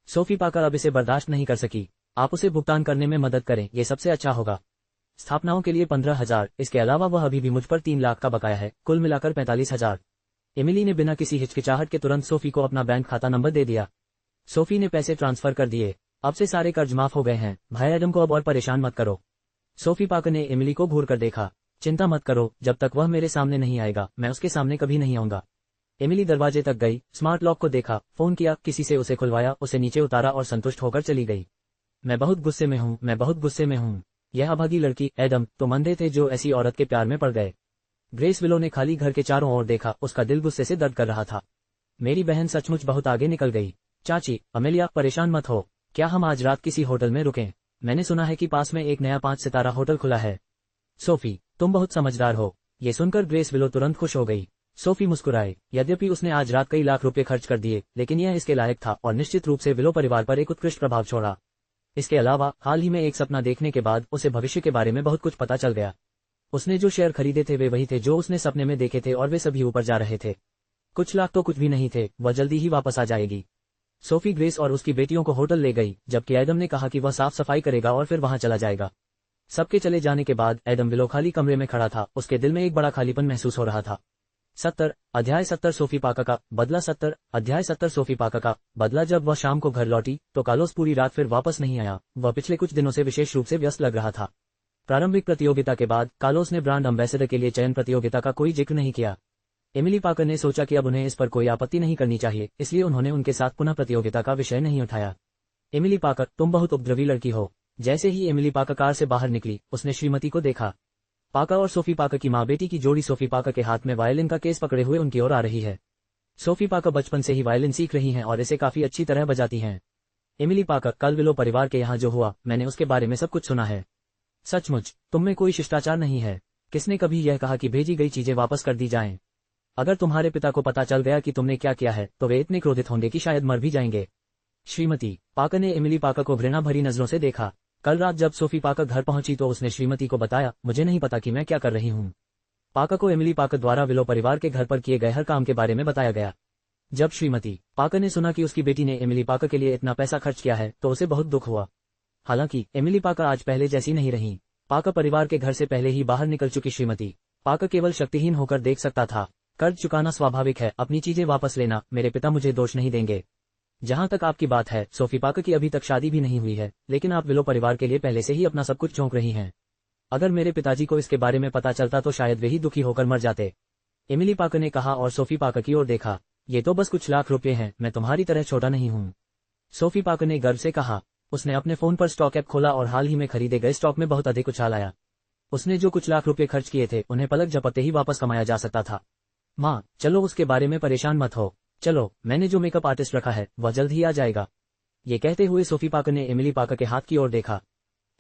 [SPEAKER 1] सोफी पाकर अब इसे बर्दाश्त नहीं कर सकी। आप उसे भुगतान करने में मदद करें, ये सबसे अच्छा होगा। स्थापनाओं के लिए 15,000, इसके अलावा वह अभी भी मुझ पर 3 लाख का बकाया है, कुल मिलाकर 45,000। एमिली ने बिना किसी हिचकिचाहट के तुरंत सोफी को अपना बैंक खाता नंबर दे दिया। सोफी ने पैसे ट्रांसफर कर दिए। अब से सारे कर्ज माफ हो गए हैं। भाई एडम को अब और परेशान मत करो। सोफी पाकर ने एमिली को घूर कर देखा। चिंता मत करो, जब तक वह मेरे सामने नहीं आएगा, मैं उसके सामने कभी नहीं आऊंगा। एमिली दरवाजे तक गई, स्मार्ट लॉक को देखा, फोन किया, किसी से उसे खुलवाया, उसे नीचे उतारा और संतुष्ट होकर चली गई। मैं बहुत गुस्से में हूँ, मैं बहुत गुस्से में हूँ। यह अभागी लड़की, एडम, तुम अंधे थे जो ऐसी औरत के प्यार में पड़ गए। ग्रेस विलो ने खाली घर के चारों ओर देखा, उसका दिल गुस्से से दर्द कर रहा था। मेरी बहन सचमुच बहुत आगे निकल गई। चाची, अमेलिया, परेशान मत हो। क्या हम आज रात किसी होटल में रुकें? मैंने सुना है कि पास में एक नया 5 सितारा होटल खुला है। सोफी, तुम बहुत समझदार हो। ये सुनकर ग्रेस विलो तुरंत खुश हो गई। सोफी मुस्कुराए। यद्यपि उसने आज रात कई लाख रुपए खर्च कर दिए, लेकिन यह इसके लायक था और निश्चित रूप से विलो परिवार पर एक उत्कृष्ट प्रभाव छोड़ा। इसके अलावा हाल ही में एक सपना देखने के बाद उसे भविष्य के बारे में बहुत कुछ पता चल गया। उसने जो शेयर खरीदे थे वे वही थे जो उसने सपने में देखे थे और वे सभी ऊपर जा रहे थे। कुछ लाख तो कुछ भी नहीं थे, वह जल्दी ही वापस आ जाएगी। सोफी ग्रेस और उसकी बेटियों को होटल ले गई, जबकि एडम ने कहा कि वह साफ सफाई करेगा और फिर वहां चला जाएगा। सबके चले जाने के बाद एडम विलो खाली कमरे में खड़ा था, उसके दिल में एक बड़ा खालीपन महसूस हो रहा था। 70 अध्याय 70 सोफी पाका का बदला 70 अध्याय 70 सोफी पाका का बदला। जब वह शाम को घर लौटी तो कार्लोस पूरी रात फिर वापस नहीं आया। वह पिछले कुछ दिनों से विशेष रूप से व्यस्त लग रहा था। प्रारंभिक प्रतियोगिता के बाद कार्लोस ने ब्रांड एम्बेसडर के लिए चयन प्रतियोगिता का कोई जिक्र नहीं किया। एमिली पाकर ने सोचा कि अब उन्हें इस पर कोई आपत्ति नहीं करनी चाहिए, इसलिए उन्होंने उनके साथ पुनः प्रतियोगिता का विषय नहीं उठाया। एमिली पाकर, तुम बहुत उपद्रवी लड़की हो। जैसे ही एमिली पाकर कार से बाहर निकली, उसने श्रीमती को देखा। पाका और सोफी पाका की माँ बेटी की जोड़ी सोफी पाका के हाथ में वायलिन का केस पकड़े हुए उनकी ओर आ रही है। सोफी पाका बचपन से ही वायलिन सीख रही हैं और इसे काफी अच्छी तरह बजाती हैं। एमिली पाका, कल विलो परिवार के यहाँ जो हुआ, मैंने उसके बारे में सब कुछ सुना है। सचमुच, तुम में कोई शिष्टाचार नहीं है। किसने कभी यह कहा कि भेजी गई चीजें वापस कर दी जाएं? अगर तुम्हारे पिता को पता चल गया कि तुमने क्या किया है तो वे इतने क्रोधित होंगे कि शायद मर भी जाएंगे। श्रीमती पाका ने एमिली पाका को घृणा भरी नजरों से देखा। कल रात जब सोफी पाका घर पहुंची तो उसने श्रीमती को बताया, मुझे नहीं पता कि मैं क्या कर रही हूँ। पाका को एमिली पाका द्वारा विलो परिवार के घर पर किए गए हर काम के बारे में बताया गया। जब श्रीमती पाका ने सुना कि उसकी बेटी ने एमिली पाका के लिए इतना पैसा खर्च किया है तो उसे बहुत दुख हुआ। हालांकि एमिली पाका आज पहले जैसी नहीं रही। पाका परिवार के घर से पहले ही बाहर निकल चुकी श्रीमती पाका केवल शक्तिहीन होकर देख सकता था। कर्ज चुकाना स्वाभाविक है, अपनी चीजें वापस लेना, मेरे पिता मुझे दोष नहीं देंगे। जहां तक आपकी बात है, सोफी पाका की अभी तक शादी भी नहीं हुई है, लेकिन आप विलो परिवार के लिए पहले से ही अपना सब कुछ झोंक रही हैं। अगर मेरे पिताजी को इसके बारे में पता चलता तो शायद वे ही दुखी होकर मर जाते। एमिली पाका ने कहा और सोफी पाका की ओर देखा। ये तो बस कुछ लाख रुपए हैं, मैं तुम्हारी तरह छोटा नहीं हूँ। सोफी पाका ने गर्व से कहा। उसने अपने फोन पर स्टॉक ऐप खोला और हाल ही में खरीदे गए स्टॉक में बहुत अधिक उछाल आया। उसने जो कुछ लाख रुपए खर्च किए थे उन्हें पलक झपकते ही वापस कमाया जा सकता था। माँ, चलो उसके बारे में परेशान मत हो। चलो, मैंने जो मेकअप आर्टिस्ट रखा है वह जल्द ही आ जाएगा। ये कहते हुए सोफी पाका ने एमिली पाका के हाथ की ओर देखा।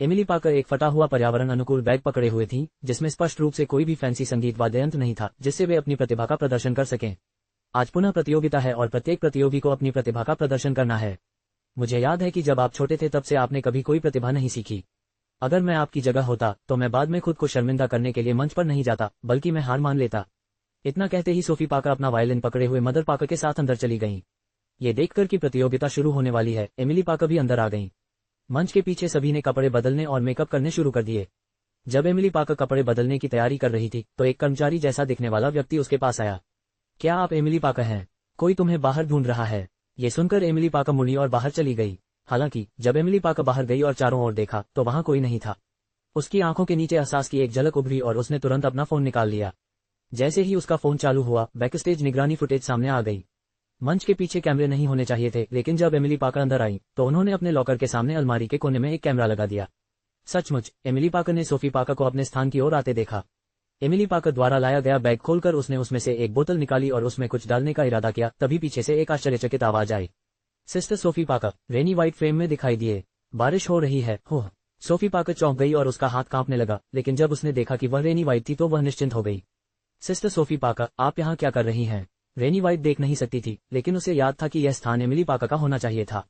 [SPEAKER 1] एमिली पाका एक फटा हुआ पर्यावरण अनुकूल बैग पकड़े हुए थी, जिसमें स्पष्ट रूप से कोई भी फैंसी संगीत वाद्य यंत्र नहीं था जिससे वे अपनी प्रतिभा का प्रदर्शन कर सकें। आज पुनः प्रतियोगिता है और प्रत्येक प्रतियोगी को अपनी प्रतिभा का प्रदर्शन करना है। मुझे याद है कि जब आप छोटे थे तब से आपने कभी कोई प्रतिभा नहीं सीखी। अगर मैं आपकी जगह होता तो मैं बाद में खुद को शर्मिंदा करने के लिए मंच पर नहीं जाता, बल्कि मैं हार मान लेता। इतना कहते ही सोफी पाका अपना वायलिन पकड़े हुए मदर पाका के साथ अंदर चली गईं। ये देखकर कि प्रतियोगिता शुरू होने वाली है, एमिली पाका भी अंदर आ गईं। मंच के पीछे सभी ने कपड़े बदलने और मेकअप करने शुरू कर दिए। जब एमिली पाका कपड़े बदलने की तैयारी कर रही थी तो एक कर्मचारी जैसा दिखने वाला व्यक्ति उसके पास आया। क्या आप एमिली पाका हैं? कोई तुम्हें बाहर ढूंढ रहा है। ये सुनकर एमिली पाका मुड़ी और बाहर चली गई। हालांकि जब एमिली पाका बाहर गई और चारों ओर देखा तो वहां कोई नहीं था। उसकी आंखों के नीचे एहसास की एक झलक उभरी और उसने तुरंत अपना फोन निकाल लिया। जैसे ही उसका फोन चालू हुआ, बैकस्टेज निगरानी फुटेज सामने आ गई। मंच के पीछे कैमरे नहीं होने चाहिए थे, लेकिन जब एमिली पाका अंदर आई तो उन्होंने अपने लॉकर के सामने अलमारी के कोने में एक कैमरा लगा दिया। सचमुच, एमिली पाका ने सोफी पाका को अपने स्थान की ओर आते देखा। एमिली पाका द्वारा लाया गया बैग खोलकर उसने उसमें से एक बोतल निकाली और उसमें कुछ डालने का इरादा किया, तभी पीछे से एक आश्चर्यचकित आवाज आई। सिस्टर सोफी पाका रेनी व्हाइट फ्रेम में दिखाई दिए। बारिश हो रही है। हो। सोफी पाका चौंक गई और उसका हाथ कांपने लगा, लेकिन जब उसने देखा कि वह रेनी व्हाइट थी तो वह निश्चिंत हो गई। सिस्टर सोफी पाका, आप यहाँ क्या कर रही हैं? रेनी व्हाइट देख नहीं सकती थी, लेकिन उसे याद था कि यह स्थान एमिली पाका का होना चाहिए था।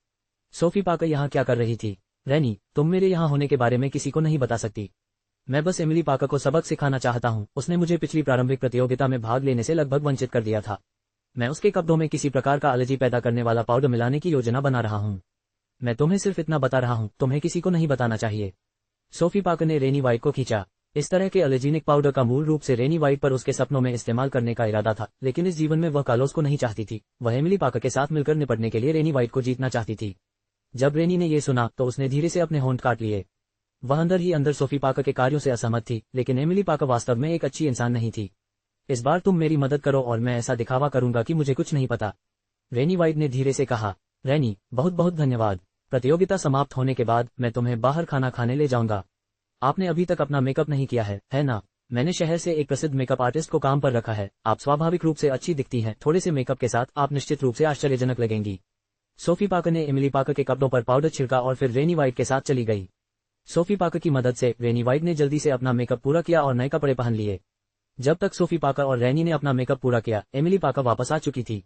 [SPEAKER 1] सोफी पाका यहाँ क्या कर रही थी? रेनी, तुम मेरे यहाँ होने के बारे में किसी को नहीं बता सकती। मैं बस एमिली पाका को सबक सिखाना चाहता हूँ। उसने मुझे पिछली प्रारंभिक प्रतियोगिता में भाग लेने से लगभग वंचित कर दिया था। मैं उसके कपड़ों में किसी प्रकार का एलर्जी पैदा करने वाला पाउडर मिलाने की योजना बना रहा हूँ। मैं तुम्हें सिर्फ इतना बता रहा हूँ, तुम्हें किसी को नहीं बताना चाहिए। सोफी पाका ने रेनी व्हाइट को खींचा। इस तरह के एलर्जीनिक पाउडर का मूल रूप से रेनी व्हाइट पर उसके सपनों में इस्तेमाल करने का इरादा था, लेकिन इस जीवन में वह कार्लोस को नहीं चाहती थी। वह एमिली पाका के साथ मिलकर निपटने के लिए रेनी व्हाइट को जीतना चाहती थी। जब रेनी ने यह सुना तो उसने धीरे से अपने होंठ काट लिए। वह अंदर ही अंदर सोफी पाका के कार्यों से असहमत थी, लेकिन एमिली पाका वास्तव में एक अच्छी इंसान नहीं थी। इस बार तुम मेरी मदद करो और मैं ऐसा दिखावा करूंगा कि मुझे कुछ नहीं पता। रेनी वाइट ने धीरे से कहा। रेनी, बहुत बहुत धन्यवाद। प्रतियोगिता समाप्त होने के बाद मैं तुम्हें बाहर खाना खाने ले जाऊंगा। आपने अभी तक अपना मेकअप नहीं किया है ना? मैंने शहर से एक प्रसिद्ध मेकअप आर्टिस्ट को काम पर रखा है। आप स्वाभाविक रूप से अच्छी दिखती हैं, थोड़े से मेकअप के साथ आप निश्चित रूप से आश्चर्यजनक लगेंगी। सोफी पाकर ने एमिली पाकर के कपड़ों पर पाउडर छिड़का और फिर रेनी वाइट के साथ चली गई। सोफी पाकर की मदद से रेनी वाइट ने जल्दी से अपना मेकअप पूरा किया और नए कपड़े पहन लिए। जब तक सोफी पाकर और रेनी ने अपना मेकअप पूरा किया, एमिली पाकर वापस आ चुकी थी।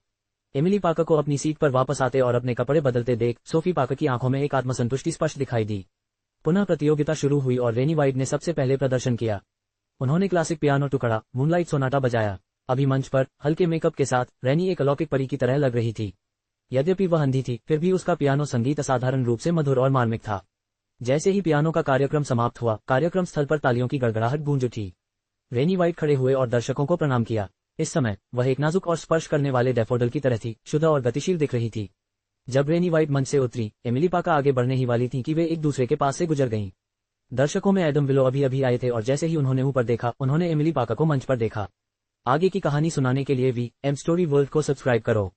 [SPEAKER 1] एमिली पाकर को अपनी सीट पर वापस आते और अपने कपड़े बदलते देख सोफी पाकर की आंखों में एक आत्मसंतुष्टि स्पष्ट दिखाई दी। पुनः प्रतियोगिता शुरू हुई और रेनी वाइट ने सबसे पहले प्रदर्शन किया। उन्होंने क्लासिक पियानो टुकड़ा मूनलाइट सोनाटा बजाया। अभी मंच पर हल्के मेकअप के साथ रेनी एक अलौकिक परी की तरह लग रही थी। यद्यपि वह अंधी थी, फिर भी उसका पियानो संगीत असाधारण रूप से मधुर और मार्मिक था। जैसे ही पियानो का कार्यक्रम समाप्त हुआ, कार्यक्रम स्थल पर तालियों की गड़गड़ाहट गूंज उठी। रेनी वाइट खड़े हुए और दर्शकों को प्रणाम किया। इस समय वह एक नाजुक और स्पर्श करने वाले डैफोडिल की तरह थी, शुद्ध और गतिशील दिख रही थी। जब रेनी वाइट मंच से उतरी, एमिली पाकर आगे बढ़ने ही वाली थी कि वे एक दूसरे के पास से गुजर गईं। दर्शकों में एडम विलो अभी अभी आए थे और जैसे ही उन्होंने ऊपर देखा, उन्होंने एमिली पाकर को मंच पर देखा। आगे की कहानी सुनाने के लिए VM स्टोरी वर्ल्ड को सब्सक्राइब करो।